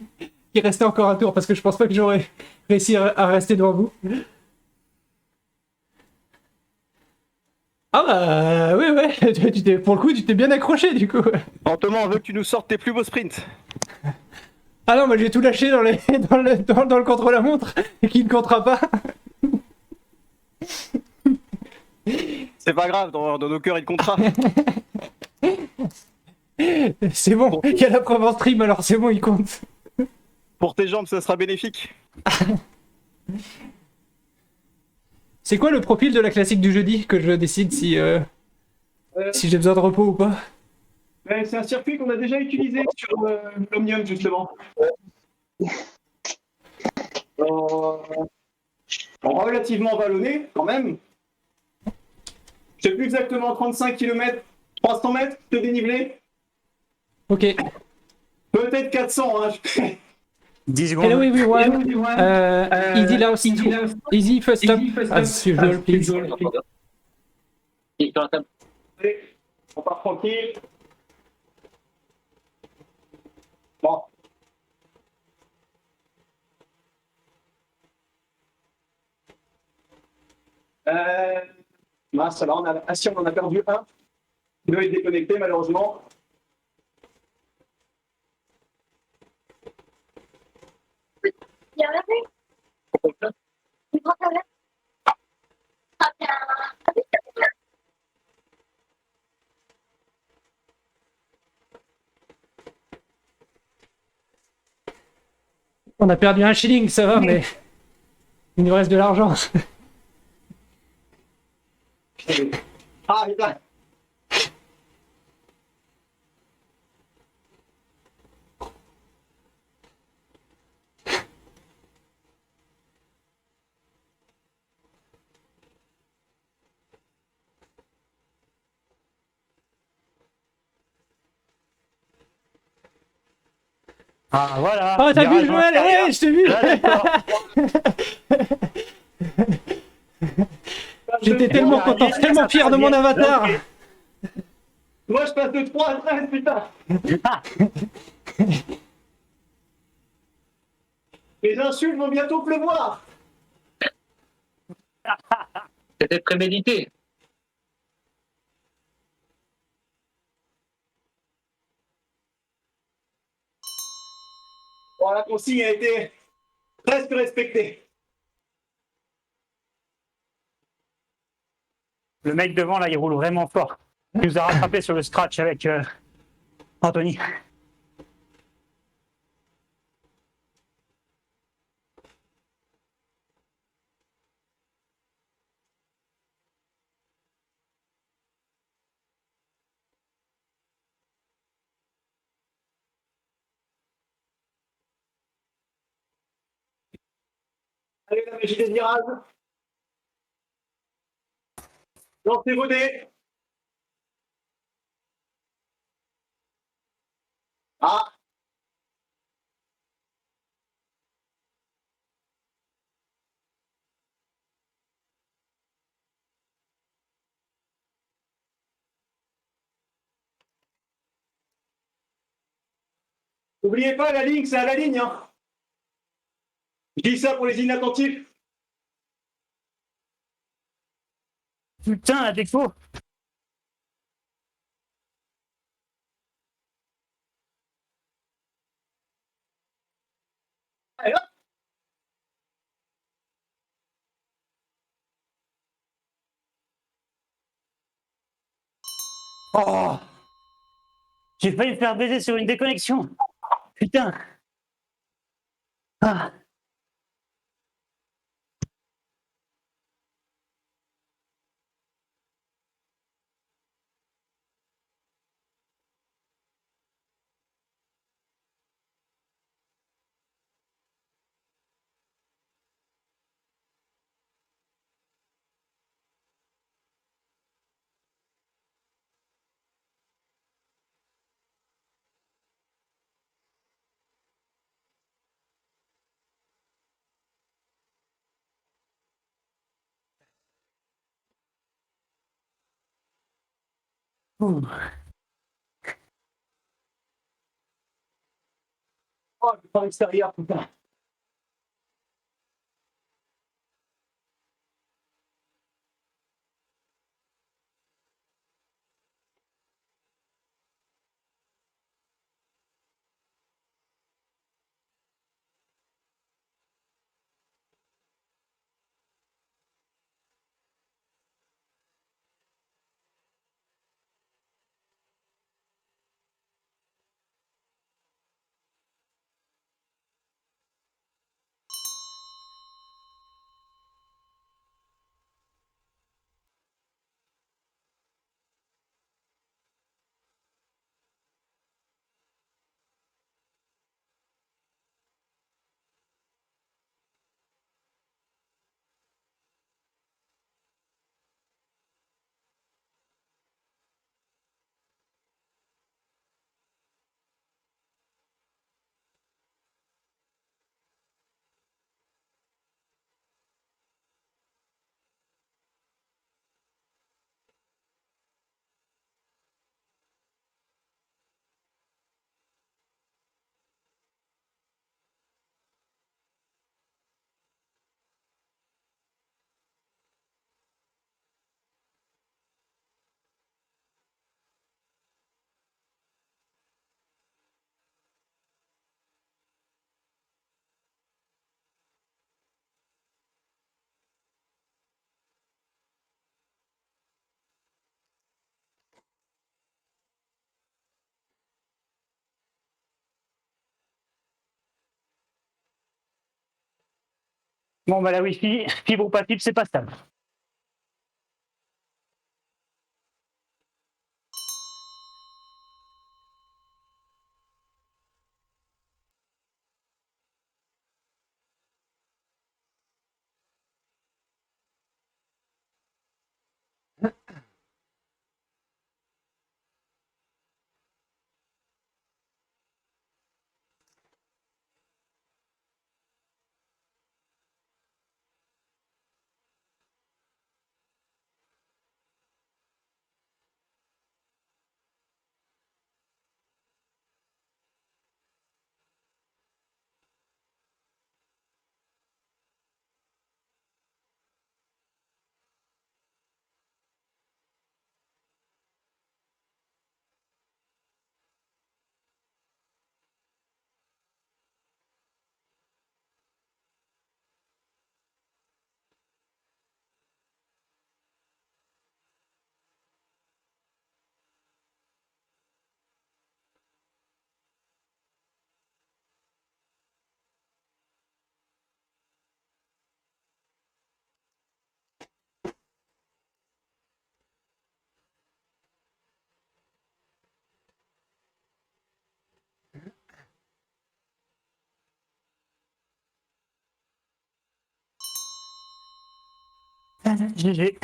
[SPEAKER 1] qu'il restait encore un tour parce que je pense pas que j'aurais réussi à rester devant vous. Ah bah ouais, pour le coup tu t'es bien accroché du coup.
[SPEAKER 6] Anthony, on veut que tu nous sortes tes plus beaux sprints.
[SPEAKER 1] Ah non, moi j'ai tout lâché dans le contre-la-montre et qui ne comptera pas.
[SPEAKER 6] C'est pas grave, dans nos cœurs il comptera.
[SPEAKER 1] C'est bon, il y a la preuve en stream alors c'est bon, il compte.
[SPEAKER 6] Pour tes jambes, ça sera bénéfique.
[SPEAKER 1] C'est quoi le profil de la classique du jeudi que je décide si j'ai besoin de repos ou pas?
[SPEAKER 3] Ouais, c'est un circuit qu'on a déjà utilisé sur l'Omnium, justement. Euh, Relativement vallonné, quand même. Je sais plus exactement, 35 km, 300 mètres de dénivelé.
[SPEAKER 1] Ok.
[SPEAKER 3] Peut-être 400, hein.
[SPEAKER 4] 10
[SPEAKER 1] Hello
[SPEAKER 4] secondes.
[SPEAKER 1] everyone. Easy last, easy first up, as usual, please.
[SPEAKER 5] Et sur la table.
[SPEAKER 3] Allez, on part tranquille. Bon. Mince, alors si on en a perdu un. Il doit être déconnecté, malheureusement.
[SPEAKER 1] On a perdu un shilling, ça va, mais il nous reste de l'argent.
[SPEAKER 3] Ah, putain.
[SPEAKER 4] Ah, voilà.
[SPEAKER 1] Oh, t'as vu
[SPEAKER 4] Virage
[SPEAKER 1] Joël?
[SPEAKER 4] intérieur.
[SPEAKER 1] Ouais, je t'ai vu.
[SPEAKER 4] Là, d'accord.
[SPEAKER 1] J'étais tellement content, tellement fier de mon avatar.
[SPEAKER 3] Moi, je passe de 3 à 13, putain. Les insultes vont bientôt pleuvoir.
[SPEAKER 5] C'était prémédité.
[SPEAKER 3] Bon, la consigne a été presque respectée.
[SPEAKER 4] Le mec devant, là, il roule vraiment fort. Il nous a rattrapé sur le scratch avec Anthony.
[SPEAKER 3] Allez, la magie des virages. Lancez vos dés. Ah, n'oubliez pas, la ligne, c'est à la ligne. Hein. Je dis ça pour les inattentifs.
[SPEAKER 4] Putain, à défaut.
[SPEAKER 3] Allez, hop.
[SPEAKER 4] Oh, j'ai failli me faire baiser sur une déconnexion. Putain. Ah. Ouh.
[SPEAKER 3] Oh, je prends l'extérieur, putain.
[SPEAKER 4] Bon, bah la Wi-Fi, fibre ou pas fibre, c'est pas stable. GG.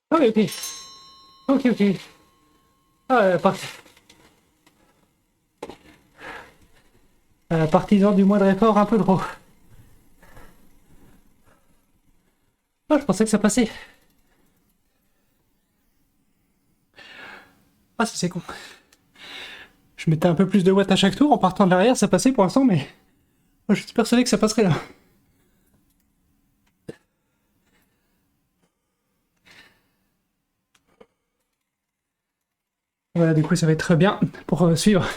[SPEAKER 1] Ah oui, ok. Ok, ok. Ah, partisan du moindre effort, un peu trop. Ah, je pensais que ça passait. Ah, ça c'est con. Je mettais un peu plus de watts à chaque tour en partant de l'arrière, ça passait pour l'instant, mais moi, je suis persuadé que ça passerait là. Voilà, du coup, ça va être très bien pour suivre.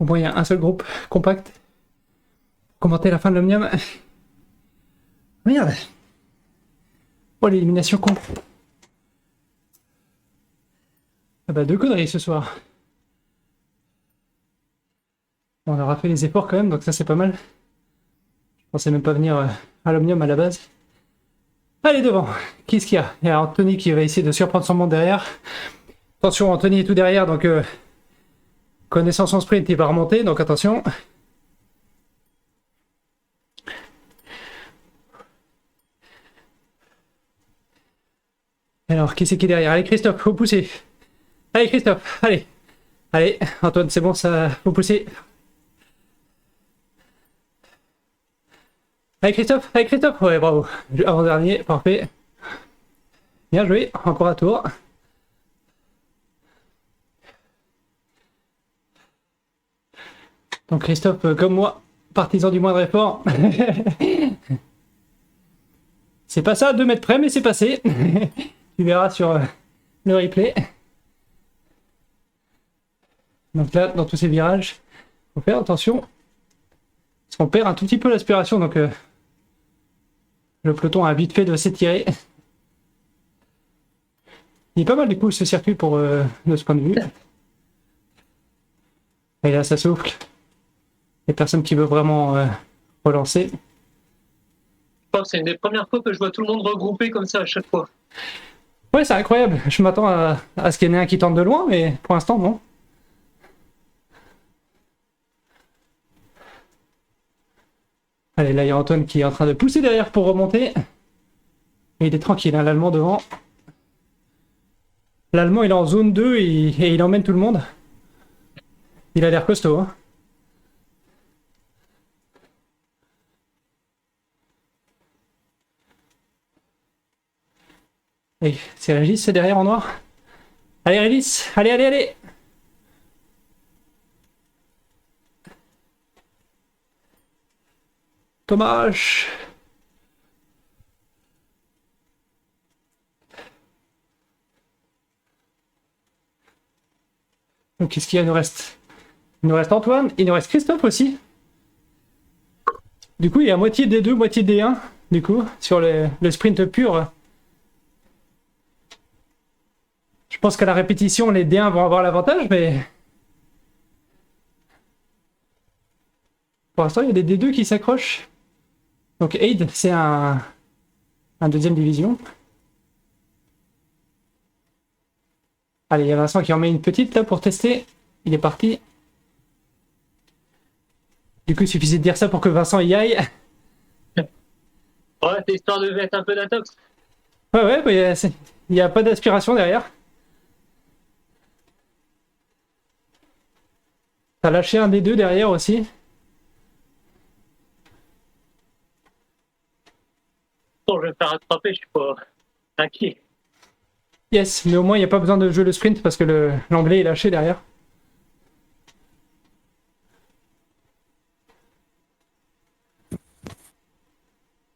[SPEAKER 1] Au moins, il y a un seul groupe compact. Commenter la fin de l'Omnium. Merde. Oh, l'élimination con. Ah bah, deux conneries ce soir. On aura fait les efforts quand même, donc ça c'est pas mal. Je pensais même pas venir à l'Omnium à la base. Allez, devant. Qu'est-ce qu'il y a? Il y a Anthony qui va essayer de surprendre son monde derrière. Attention, Anthony est tout derrière, donc connaissant son sprint, il va remonter, donc attention. Alors, qui c'est qui est derrière? Allez, Christophe, faut pousser. Allez, Christophe, allez. Allez, Antoine, c'est bon, ça, faut pousser. Allez, Christophe, ouais, bravo. Avant-dernier, parfait. Bien joué, encore un tour. Donc Christophe, comme moi, partisan du moindre effort. C'est pas ça, 2 mètres près, mais c'est passé. Tu verras sur le replay. Donc là, dans tous ces virages, faut faire attention. Parce qu'on perd un tout petit peu l'aspiration, donc le peloton a vite fait de s'étirer. Il est pas mal du coup ce circuit pour de ce point de vue. Et là, ça souffle. Il n'y a personne qui veut vraiment relancer.
[SPEAKER 5] Je crois que c'est une des premières fois que je vois tout le monde regroupé comme ça à chaque fois.
[SPEAKER 1] Ouais, c'est incroyable. Je m'attends à ce qu'il y en ait un qui tente de loin, mais pour l'instant, non. Allez, là, il y a Antoine qui est en train de pousser derrière pour remonter. Et il est tranquille, hein, l'Allemand devant. L'Allemand, il est en zone 2 et il emmène tout le monde. Il a l'air costaud, hein. Et c'est Régis, c'est derrière en noir. Allez Régis, allez, allez, allez. Dommage. Donc qu'est-ce qu'il y a, il nous reste? Il nous reste Antoine, il nous reste Christophe aussi. Du coup, il y a moitié des deux, moitié des 1, du coup, sur le sprint pur. Je pense qu'à la répétition, les D1 vont avoir l'avantage, mais... Pour l'instant, il y a des D2 qui s'accrochent. Donc Aid, c'est un deuxième division. Allez, il y a Vincent qui en met une petite là pour tester. Il est parti. Du coup, il suffisait de dire ça pour que Vincent y aille.
[SPEAKER 5] Ouais, c'est histoire de mettre un peu d'intox.
[SPEAKER 1] Ouais, ouais, il n'y a pas d'aspiration derrière. T'as lâché un des deux derrière aussi.
[SPEAKER 5] Bon, je vais me faire attraper, je suis pas inquiet.
[SPEAKER 1] Yes, mais au moins il n'y a pas besoin de jouer le sprint parce que l'anglais est lâché derrière.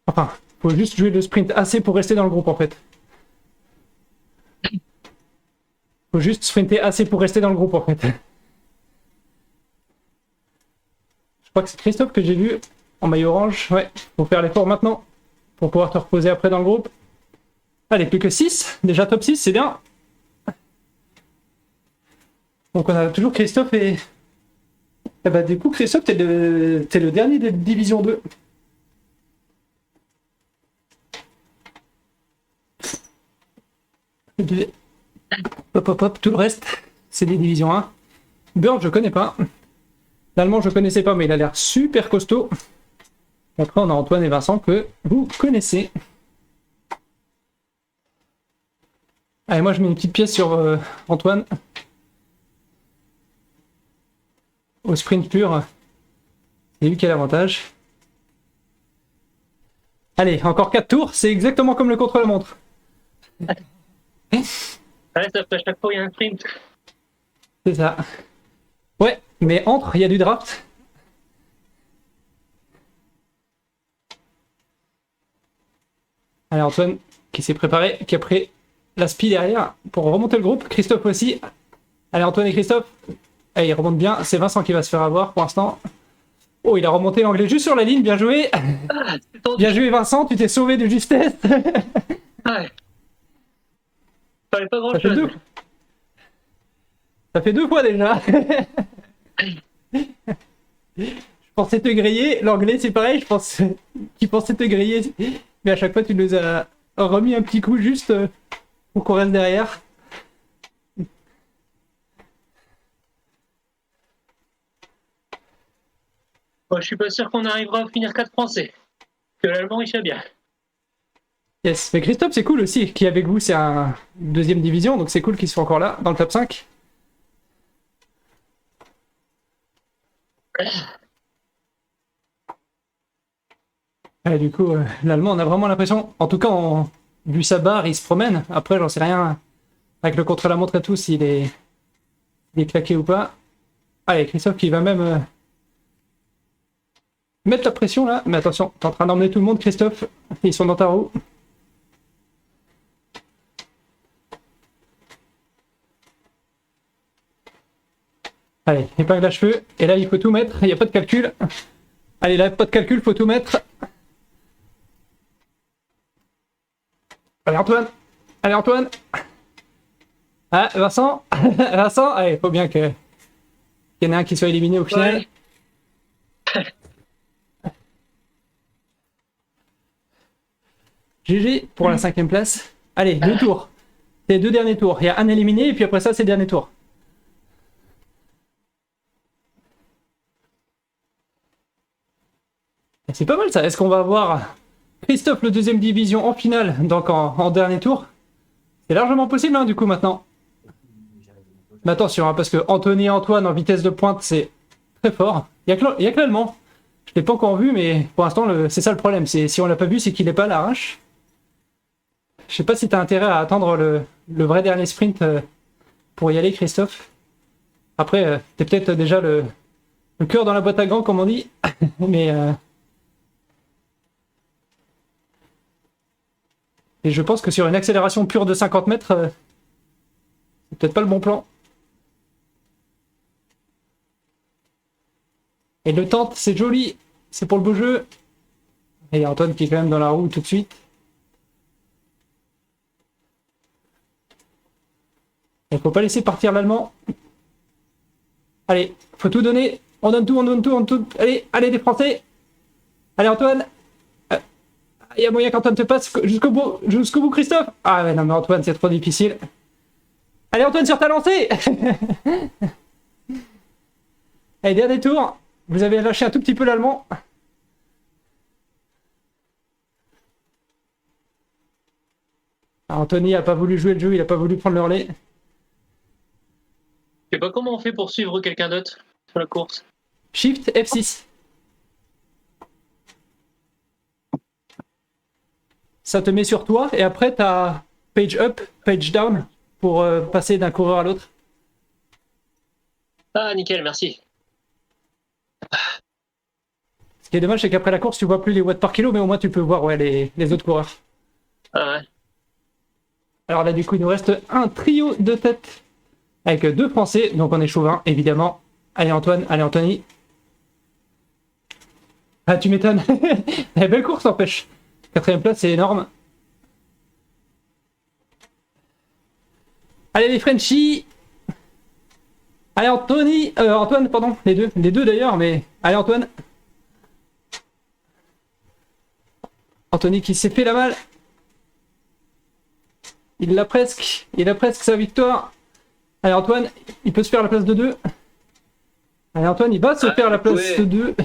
[SPEAKER 1] Enfin, faut juste jouer le sprint assez pour rester dans le groupe en fait. Faut juste sprinter assez pour rester dans le groupe en fait. Je crois que c'est Christophe que j'ai vu en maillot orange. Ouais, faut faire l'effort maintenant pour pouvoir te reposer après dans le groupe. Allez, plus que 6. Déjà top 6, c'est bien. Donc on a toujours Christophe et... Eh bah du coup Christophe, t'es le dernier de Division 2. Hop hop hop, tout le reste, c'est des Divisions 1. Bird, je connais pas. L'allemand, je connaissais pas, mais il a l'air super costaud. Après, on a Antoine et Vincent que vous connaissez. Allez, moi je mets une petite pièce sur Antoine. Au sprint pur, c'est lui qui a l'avantage. Allez, encore 4 tours, c'est exactement comme le contre-la-montre.
[SPEAKER 5] Ouais, ça fait à chaque fois il y a un sprint.
[SPEAKER 1] C'est ça. Ouais, mais entre, il y a du draft. Allez, Antoine qui s'est préparé, qui a pris la spi derrière pour remonter le groupe. Christophe aussi. Allez, Antoine et Christophe. Allez, il remonte bien. C'est Vincent qui va se faire avoir pour l'instant. Oh, il a remonté l'anglais juste sur la ligne. Bien joué. Bien joué, Vincent. Tu t'es sauvé de justesse.
[SPEAKER 5] Ouais. Fallait pas grand
[SPEAKER 1] Ça fait
[SPEAKER 5] chose.
[SPEAKER 1] deux. Ça fait 2 fois déjà. Je pensais te griller. L'anglais, c'est pareil. Je pense qu'il pensait te griller. Mais à chaque fois, tu nous as remis un petit coup juste pour qu'on reste derrière.
[SPEAKER 5] Moi, je suis pas sûr qu'on arrivera à finir 4 Français. Que l'allemand, il fait bien.
[SPEAKER 1] Yes, mais Christophe, c'est cool aussi, qui est avec vous, c'est un deuxième division, donc c'est cool qu'il soit encore là, dans le top 5. Et du coup, l'Allemand, on a vraiment l'impression, en tout cas, vu sa barre, il se promène. Après, j'en sais rien, avec le contre-la-montre et tout, s'il est claqué ou pas. Allez, Christophe qui va même mettre la pression là, mais attention, t'es en train d'emmener tout le monde, Christophe, ils sont dans ta roue. Allez, épingle à cheveux, et là il faut tout mettre, il n'y a pas de calcul. Allez, là, pas de calcul, faut tout mettre. Allez Antoine. Allez Antoine. Ah, Vincent. Vincent, allez, faut bien qu'il y en ait un qui soit éliminé au final. GG pour la 5ème place. Allez, 2 tours. C'est les 2 derniers tours. Il y a un éliminé et puis après ça, c'est le dernier tour. Et c'est pas mal ça. Est-ce qu'on va avoir Christophe, le 2ème division, en finale, donc en dernier tour? C'est largement possible, hein, du coup, maintenant. Mais attention, hein, parce que Anthony et Antoine en vitesse de pointe, c'est très fort. Il y a que l'Allemand. Je l'ai pas encore vu, mais pour l'instant, c'est ça le problème. Si on l'a pas vu, c'est qu'il n'est pas à l'arrache. Je sais pas si tu as intérêt à attendre le vrai dernier sprint pour y aller, Christophe. Après, t'es peut-être déjà le cœur dans la boîte à gants, comme on dit. Mais et je pense que sur une accélération pure de 50 mètres, c'est peut-être pas le bon plan. Et le tente, c'est joli. C'est pour le beau jeu. Et il y a Antoine qui est quand même dans la roue tout de suite. Il faut pas laisser partir l'Allemand. Allez, faut tout donner. On donne tout, on donne tout, on donne tout. Allez, allez les Français. Allez Antoine. Il y a moyen qu'Antoine te passe jusqu'au bout, Christophe. Ah ouais, non mais Antoine, c'est trop difficile. Allez Antoine, sur ta lancée. Allez, dernier tour. Vous avez lâché un tout petit peu l'Allemand. Anthony a pas voulu jouer le jeu, il a pas voulu prendre le relais.
[SPEAKER 5] Je sais pas comment on fait pour suivre quelqu'un d'autre sur la course.
[SPEAKER 1] Shift F6. Ça te met sur toi et après t'as page up, page down pour passer d'un coureur à l'autre.
[SPEAKER 5] Ah, nickel, merci.
[SPEAKER 1] Ce qui est dommage, c'est qu'après la course, tu vois plus les watts par kilo, mais au moins tu peux voir les autres coureurs.
[SPEAKER 5] Ah ouais.
[SPEAKER 1] Alors là, du coup, il nous reste un trio de tête avec 2 Français, donc on est chauvin, évidemment. Allez Antoine, allez Anthony. Ah, tu m'étonnes. Belle course, n'empêche. 4ème place, c'est énorme. Allez les Frenchies. Allez Antoine, pardon, les deux d'ailleurs, mais allez Antoine. Anthony qui s'est fait la malle. Il a presque sa victoire. Allez Antoine, il peut se faire la place de 2. Allez Antoine, il va se faire la place de 2.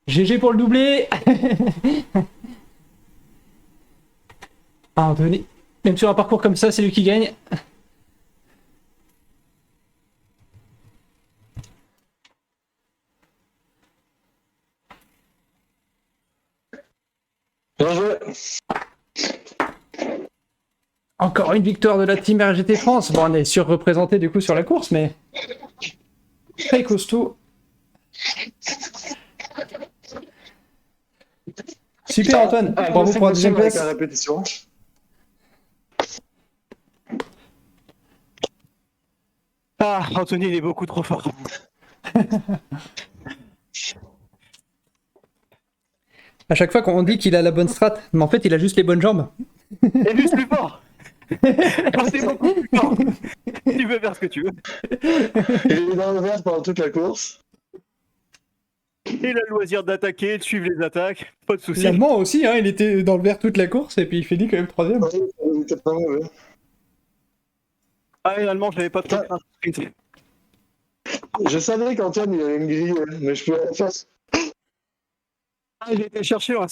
[SPEAKER 1] GG pour le doublé. Ah Anthony, même sur un parcours comme ça, c'est lui qui gagne.
[SPEAKER 3] Bien joué.
[SPEAKER 1] Encore une victoire de la team RGT France. Bon, on est surreprésenté du coup sur la course, mais très costaud. Super Antoine, bravo pour la 2ème place.
[SPEAKER 3] La répétition.
[SPEAKER 6] Ah, Anthony, il est beaucoup trop fort.
[SPEAKER 1] À chaque fois qu'on dit qu'il a la bonne strat, mais en fait il a juste les bonnes jambes.
[SPEAKER 6] Et lui, c'est plus fort. C'est beaucoup plus fort. Tu peux faire ce que tu veux.
[SPEAKER 3] Il est dans le vert pendant toute la course.
[SPEAKER 6] Il a le loisir d'attaquer, de suivre les attaques. Pas de soucis.
[SPEAKER 1] L'Allemand aussi, hein, il était dans le vert toute la course et puis il finit quand même 3ème.
[SPEAKER 3] Il était pas mauvais.
[SPEAKER 6] Ah, et l'allemand, je l'avais pas trop.
[SPEAKER 3] Je savais qu'Antoine il allait me griller, mais je pouvais faire.
[SPEAKER 6] Ah, j'ai été chercher, ouais,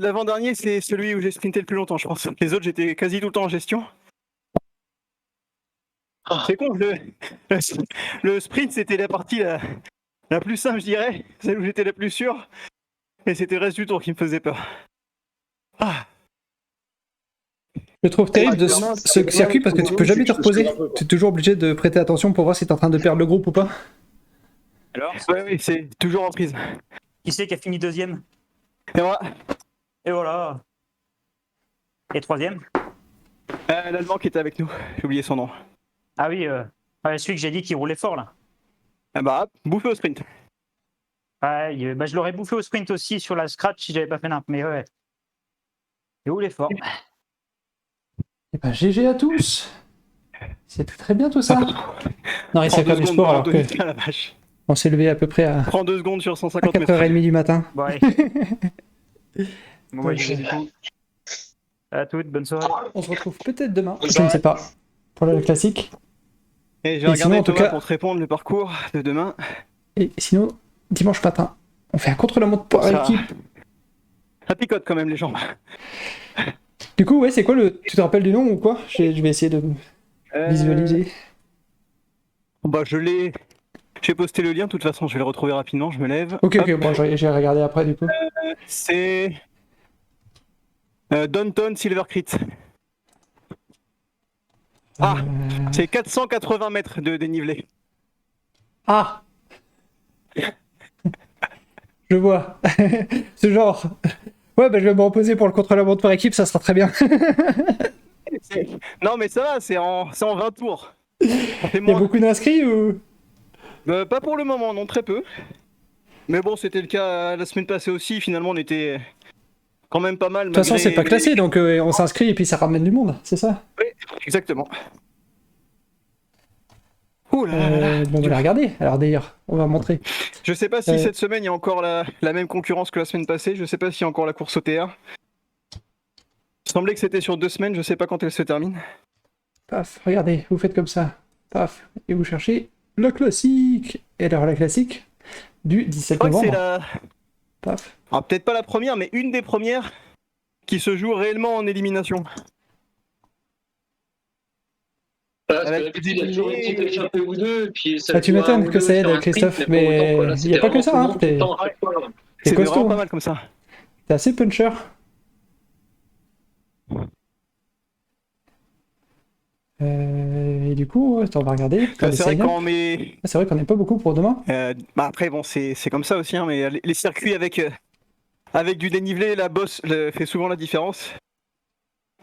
[SPEAKER 6] l'avant-dernier, c'est celui où j'ai sprinté le plus longtemps, je pense. Les autres, j'étais quasi tout le temps en gestion. C'est con, le sprint, c'était la partie la plus simple, je dirais. Celle où j'étais la plus sûre. Et c'était le reste du tour qui me faisait peur. Ah.
[SPEAKER 1] Je trouve terrible de ce circuit parce que tu peux jamais te reposer. Tu es toujours obligé de prêter attention pour voir si tu es en train de perdre le groupe ou pas.
[SPEAKER 6] Alors oui, c'est toujours en prise.
[SPEAKER 4] Qui c'est qui a fini 2ème?
[SPEAKER 6] Et moi,
[SPEAKER 4] Et voilà. Et 3ème?
[SPEAKER 6] l'allemand qui était avec nous, j'ai oublié son nom.
[SPEAKER 4] Ah oui, celui que j'ai dit qui roulait fort là.
[SPEAKER 6] Ah bah, bouffé au sprint.
[SPEAKER 4] Ouais, je l'aurais bouffé au sprint aussi sur la scratch si j'avais pas fait n'importe, mais ouais. Et où il est fort?
[SPEAKER 1] Et bah GG à tous. C'est très bien tout ça. Non, il
[SPEAKER 6] Prends
[SPEAKER 1] s'est
[SPEAKER 6] 2
[SPEAKER 1] faire du
[SPEAKER 6] secondes
[SPEAKER 1] sport
[SPEAKER 6] pour
[SPEAKER 1] alors que
[SPEAKER 6] Anthony, la vache.
[SPEAKER 1] on s'est levé à peu près à
[SPEAKER 6] Prends 2 secondes sur 150 mètres.
[SPEAKER 1] 4h30 du matin.
[SPEAKER 4] Bon, allez. Bon, bah, j'y vais du coup. À toutes, bonne soirée.
[SPEAKER 1] On se retrouve peut-être demain, je ne sais pas, pour le classique.
[SPEAKER 6] Et j'ai
[SPEAKER 1] Et
[SPEAKER 6] regardé
[SPEAKER 1] sinon, en tout
[SPEAKER 6] Thomas
[SPEAKER 1] cas-
[SPEAKER 6] pour te répondre le parcours de demain.
[SPEAKER 1] Et sinon, dimanche matin, on fait un contre-la-montre par
[SPEAKER 6] Ça-
[SPEAKER 1] équipe.
[SPEAKER 6] Ça picote quand même les jambes.
[SPEAKER 1] Du coup, ouais, c'est quoi le. Tu te rappelles du nom ou quoi? Je vais essayer de visualiser.
[SPEAKER 6] Bah je l'ai. J'ai posté le lien, de toute façon je vais le retrouver rapidement, je me lève.
[SPEAKER 1] Ok,
[SPEAKER 6] Hop.
[SPEAKER 1] ok, bon, j'ai regardé après du coup.
[SPEAKER 6] C'est Downton Silvercreek. Ah, c'est 480 mètres de dénivelé.
[SPEAKER 1] Ah! Je vois. Ce genre. Ouais, bah je vais me reposer pour le contre-la-montre par équipe, ça sera très bien.
[SPEAKER 6] Non mais ça va, c'est en 20 tours. Ça fait
[SPEAKER 1] Il y a
[SPEAKER 6] moins.
[SPEAKER 1] beaucoup d'inscrits ou.
[SPEAKER 6] Pas pour le moment, non, très peu. Mais bon, c'était le cas la semaine passée aussi, finalement on était quand même pas mal.
[SPEAKER 1] De toute façon, c'est pas classé, donc on s'inscrit et puis ça ramène du monde, c'est ça?
[SPEAKER 6] Oui, exactement. Ouh là là là là.
[SPEAKER 1] Bon, on va la regarder. Alors d'ailleurs, on va montrer.
[SPEAKER 6] Je sais pas si
[SPEAKER 1] Euh.
[SPEAKER 6] cette semaine il y a encore la même concurrence que la semaine passée, je sais pas s'il y a encore la course au TR. Il semblait que c'était sur 2 semaines, je sais pas quand elle se termine.
[SPEAKER 1] Paf, regardez, vous faites comme ça. Paf, et vous cherchez la classique. Et alors la classique du 17
[SPEAKER 6] Je crois que c'est
[SPEAKER 1] novembre.
[SPEAKER 6] la.
[SPEAKER 1] Paf.
[SPEAKER 6] Ah, peut-être pas la première, mais une des premières qui se joue réellement en élimination.
[SPEAKER 5] Parce que
[SPEAKER 6] Avec
[SPEAKER 5] d'habitude, il y a toujours une petite échappée ou deux, et puis ça
[SPEAKER 1] Ah, tu
[SPEAKER 5] joue
[SPEAKER 1] m'étonnes
[SPEAKER 5] un ou
[SPEAKER 1] que
[SPEAKER 5] deux
[SPEAKER 1] ça aide,
[SPEAKER 5] sur un
[SPEAKER 1] Christophe,
[SPEAKER 5] sprint,
[SPEAKER 1] mais
[SPEAKER 5] pas autant, quoi. Là,
[SPEAKER 1] il y a
[SPEAKER 5] c'était
[SPEAKER 1] pas que
[SPEAKER 5] vraiment
[SPEAKER 1] ça,
[SPEAKER 5] tout le
[SPEAKER 1] hein,
[SPEAKER 5] monde tout le
[SPEAKER 1] t'es-
[SPEAKER 5] temps, à chaque fois.
[SPEAKER 1] C'est
[SPEAKER 6] C'est
[SPEAKER 1] costaud.
[SPEAKER 6] vraiment pas
[SPEAKER 1] Hein.
[SPEAKER 6] mal comme ça.
[SPEAKER 1] T'es assez puncher. Et du coup, attends, on va regarder.
[SPEAKER 6] C'est vrai
[SPEAKER 1] Essaye, hein.
[SPEAKER 6] quand on met.
[SPEAKER 1] C'est vrai qu'on n'est pas beaucoup pour demain.
[SPEAKER 6] Bah après, bon, c'est comme ça aussi, hein, mais les circuits avec du dénivelé, la bosse fait souvent la différence.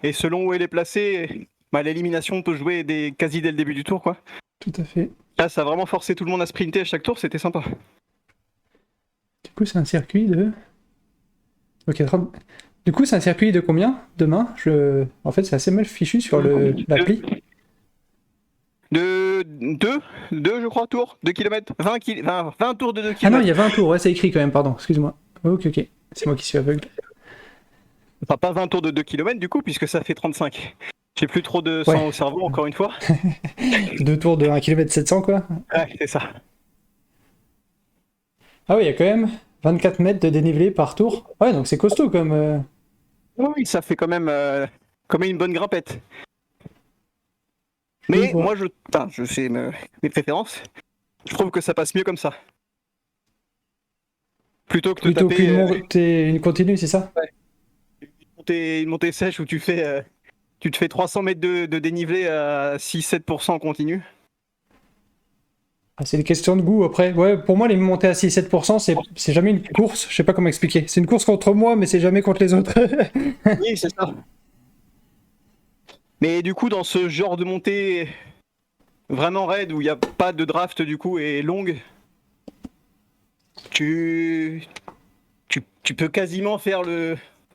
[SPEAKER 6] Et selon où elle est placée, bah, l'élimination peut jouer quasi dès le début du tour, quoi.
[SPEAKER 1] Tout à fait.
[SPEAKER 6] Là, ça a vraiment forcé tout le monde à sprinter à chaque tour, c'était sympa.
[SPEAKER 1] Du coup, c'est un circuit de. Ok, 30. Du coup, c'est un circuit de combien demain? En fait, c'est assez mal fichu sur l'appli.
[SPEAKER 6] De 2, je crois, tours, 2 km, 20 tours de 2 km.
[SPEAKER 1] Ah non, il y a 20 tours, ouais, c'est écrit quand même, pardon, excuse-moi. Ok, ok. C'est moi qui suis aveugle.
[SPEAKER 6] Enfin, pas 20 tours de 2 km du coup, puisque ça fait 35. J'ai plus trop de sang
[SPEAKER 1] Ouais.
[SPEAKER 6] au cerveau, encore une fois.
[SPEAKER 1] 2 tours de 1 km 700, quoi.
[SPEAKER 6] Ouais, c'est ça.
[SPEAKER 1] Ah oui, il y a quand même 24 mètres de dénivelé par tour. Ouais, donc c'est costaud comme.
[SPEAKER 6] Oui, ça fait quand même une bonne grimpette. Mais
[SPEAKER 1] Je vois.
[SPEAKER 6] moi, je sais mes préférences. Je trouve que ça passe mieux comme ça. Plutôt que de
[SPEAKER 1] Plutôt
[SPEAKER 6] taper
[SPEAKER 1] qu'une montée, une continue, c'est ça?
[SPEAKER 6] une montée sèche où tu te fais 300 mètres de dénivelé à 6-7% en continu.
[SPEAKER 1] Ah, c'est une question de goût après. Ouais, pour moi, les montées à 6-7%, c'est jamais une course. Je sais pas comment expliquer. C'est une course contre moi, mais c'est jamais contre les autres.
[SPEAKER 6] Oui, c'est ça. Mais du coup, dans ce genre de montée vraiment raide où il n'y a pas de draft du coup et longue, tu peux quasiment faire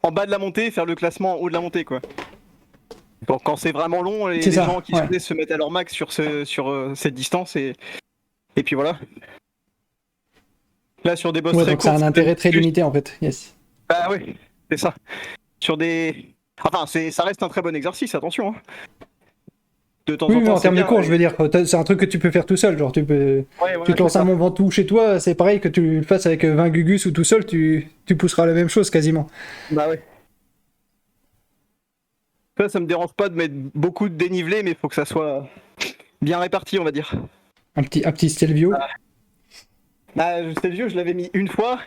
[SPEAKER 6] en bas de la montée, faire le classement en haut de la montée, quoi. Donc quand c'est vraiment long, les
[SPEAKER 1] C'est ça,
[SPEAKER 6] gens qui
[SPEAKER 1] ouais.
[SPEAKER 6] se mettent à leur max sur cette distance et puis voilà. Là sur des bosses
[SPEAKER 1] Ouais,
[SPEAKER 6] très
[SPEAKER 1] donc ça a
[SPEAKER 6] courtes,
[SPEAKER 1] un intérêt très
[SPEAKER 6] juste-
[SPEAKER 1] limité en fait. Yes.
[SPEAKER 6] Bah oui, c'est ça. Enfin, ça reste un très bon exercice, attention. Hein. De temps
[SPEAKER 1] Oui,
[SPEAKER 6] en
[SPEAKER 1] mais
[SPEAKER 6] temps,
[SPEAKER 1] en
[SPEAKER 6] c'est
[SPEAKER 1] termes de
[SPEAKER 6] bien,
[SPEAKER 1] course, je veux dire, c'est un truc que tu peux faire tout seul. Genre, tu te lances un Mont Ventoux chez toi, c'est pareil que tu le fasses avec 20 Gugus ou tout seul, tu pousseras la même chose quasiment.
[SPEAKER 6] Bah ouais. Ça me dérange pas de mettre beaucoup de dénivelé, mais il faut que ça soit bien réparti, on va dire.
[SPEAKER 1] Un petit Stelvio.
[SPEAKER 6] Bah, c'était vieux, je l'avais mis une fois,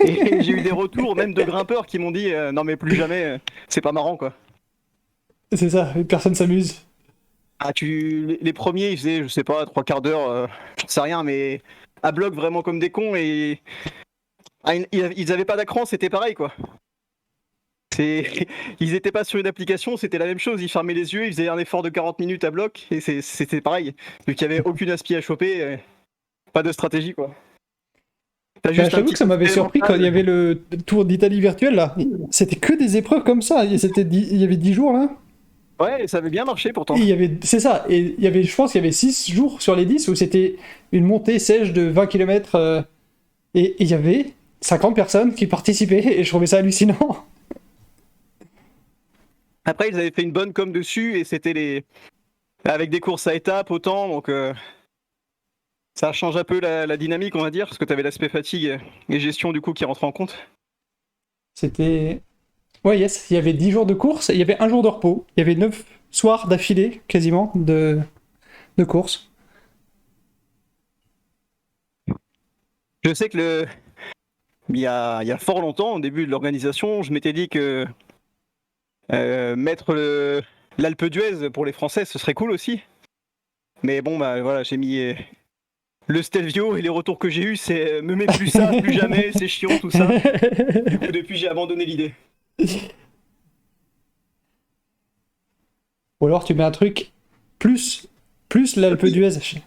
[SPEAKER 6] et j'ai eu des retours, même de grimpeurs, qui m'ont dit non, mais plus jamais, c'est pas marrant, quoi.
[SPEAKER 1] C'est ça, personne s'amuse.
[SPEAKER 6] Ah, les premiers, ils faisaient, je sais pas, 3/4 d'heure, j'en sais rien, mais à bloc vraiment comme des cons, et ils avaient pas d'écran, c'était pareil, quoi. Ils étaient pas sur une application, c'était la même chose, ils fermaient les yeux, ils faisaient un effort de 40 minutes à bloc, et c'était pareil. Vu qu'il y avait aucune aspi à choper, pas de stratégie, quoi. T'as
[SPEAKER 1] Bah,
[SPEAKER 6] juste un
[SPEAKER 1] j'avoue
[SPEAKER 6] petit
[SPEAKER 1] que ça m'avait
[SPEAKER 6] côté
[SPEAKER 1] surpris
[SPEAKER 6] mental.
[SPEAKER 1] quand il y avait le Tour d'Italie virtuel là. C'était que des épreuves comme ça. Il y avait 10 jours là.
[SPEAKER 6] Ouais, ça avait bien marché pourtant.
[SPEAKER 1] Et il y avait, c'est ça, et il y avait, je pense qu'il y avait 6 jours sur les 10 où c'était une montée sèche de 20 km et il y avait 50 personnes qui participaient et je trouvais ça hallucinant.
[SPEAKER 6] Après, ils avaient fait une bonne com dessus et c'était avec des courses à étapes autant, donc ça change un peu la dynamique, on va dire, parce que tu avais l'aspect fatigue et gestion du coup qui rentre en compte.
[SPEAKER 1] C'était... Ouais, yes, il y avait 10 jours de course et il y avait un jour de repos. Il y avait 9 soirs d'affilée, quasiment, de course.
[SPEAKER 6] Je sais que il y a fort longtemps, au début de l'organisation, je m'étais dit que mettre l'Alpe d'Huez pour les Français, ce serait cool aussi. Mais bon, bah voilà, j'ai mis le Stelvio et les retours que j'ai eus, c'est me mets plus ça, plus jamais, c'est chiant tout ça. Du coup, depuis, j'ai abandonné l'idée.
[SPEAKER 1] Ou alors tu mets un truc plus l'Alpe d'Huez.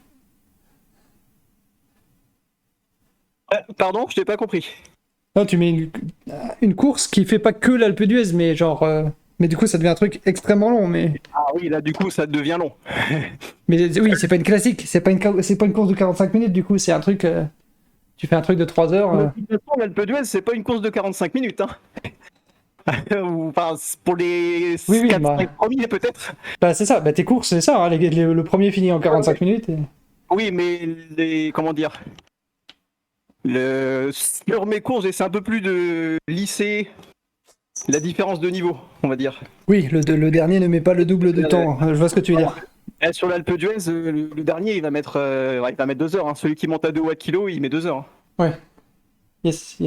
[SPEAKER 6] Pardon, je t'ai pas compris.
[SPEAKER 1] Non, tu mets une course qui fait pas que l'Alpe d'Huez, mais genre... Mais du coup, ça devient un truc extrêmement long, mais...
[SPEAKER 6] Ah oui, là, du coup, ça devient long.
[SPEAKER 1] Mais oui, c'est pas une classique, c'est pas une course de 45 minutes, du coup, c'est un truc... Tu fais un truc de 3 heures...
[SPEAKER 6] De toute façon, l'Alpe d'Huez, c'est pas une course de 45 minutes, hein. Enfin, pour les
[SPEAKER 1] Oui,
[SPEAKER 6] 4-5 premiers, peut-être.
[SPEAKER 1] Bah c'est ça, bah tes courses, c'est ça, hein, le premier finit en 45 minutes.
[SPEAKER 6] Oui, mais comment dire, sur mes courses, j'essaie un peu plus de lisser la différence de niveau, on va dire.
[SPEAKER 1] Oui, le dernier ne met pas le double de temps, je vois ce que tu veux dire.
[SPEAKER 6] Et sur l'Alpe d'Huez, le dernier, il va mettre 2 heures. Hein. Celui qui monte à 2 watts kilo, il met 2 heures.
[SPEAKER 1] Ouais. Yes.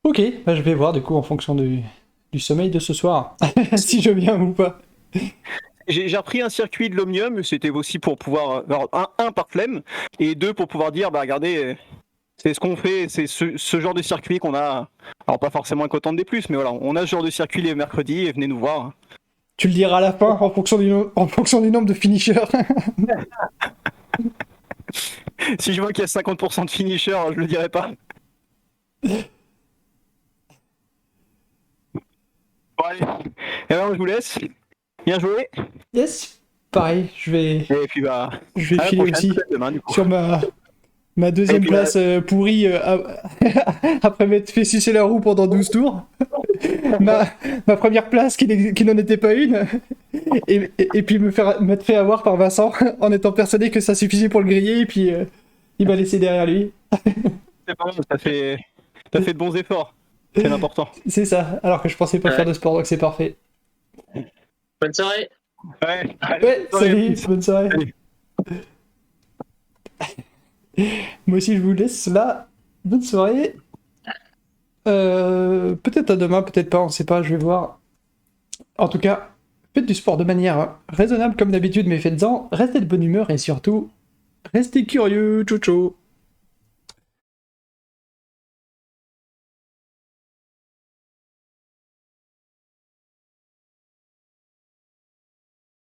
[SPEAKER 1] Ok, bah je vais voir du coup en fonction du sommeil de ce soir, si je viens ou pas.
[SPEAKER 6] J'ai repris un circuit de l'Omnium, c'était aussi pour pouvoir, alors, un par flemme, et 2 pour pouvoir dire, bah regardez, c'est ce qu'on fait, c'est ce genre de circuit qu'on a, alors pas forcément un quotient des plus, mais voilà, on a ce genre de circuit les mercredis, et venez nous voir.
[SPEAKER 1] Tu le diras à la fin en fonction du nombre de finishers.
[SPEAKER 6] Si je vois qu'il y a 50% de finishers, je le dirai pas. Bon allez, et alors je vous laisse, bien joué,
[SPEAKER 1] Yes, pareil, je vais
[SPEAKER 6] et puis bah, à la
[SPEAKER 1] filer
[SPEAKER 6] prochaine,
[SPEAKER 1] aussi
[SPEAKER 6] peut-être demain, du coup.
[SPEAKER 1] sur ma deuxième
[SPEAKER 6] Et puis,
[SPEAKER 1] place pourrie après m'être fait sucer la roue pendant 12 tours. ma première place qui n'en était pas une. Et puis m'être fait avoir par Vincent en étant persuadé que ça suffisait pour le griller et puis il m'a laissé derrière lui.
[SPEAKER 6] C'est pas mal, t'as fait de bons efforts, c'est l'important.
[SPEAKER 1] C'est ça, alors que je pensais pas faire de sport donc c'est parfait.
[SPEAKER 5] Bonne soirée.
[SPEAKER 6] Ouais, allez,
[SPEAKER 1] Ouais, salut, bonne soirée.
[SPEAKER 6] Salut.
[SPEAKER 1] Moi aussi je vous laisse là. Bonne soirée. Peut-être à demain, peut-être pas, on sait pas, je vais voir. En tout cas, faites du sport de manière raisonnable comme d'habitude, mais faites-en, restez de bonne humeur et surtout, restez curieux, ciao ciao.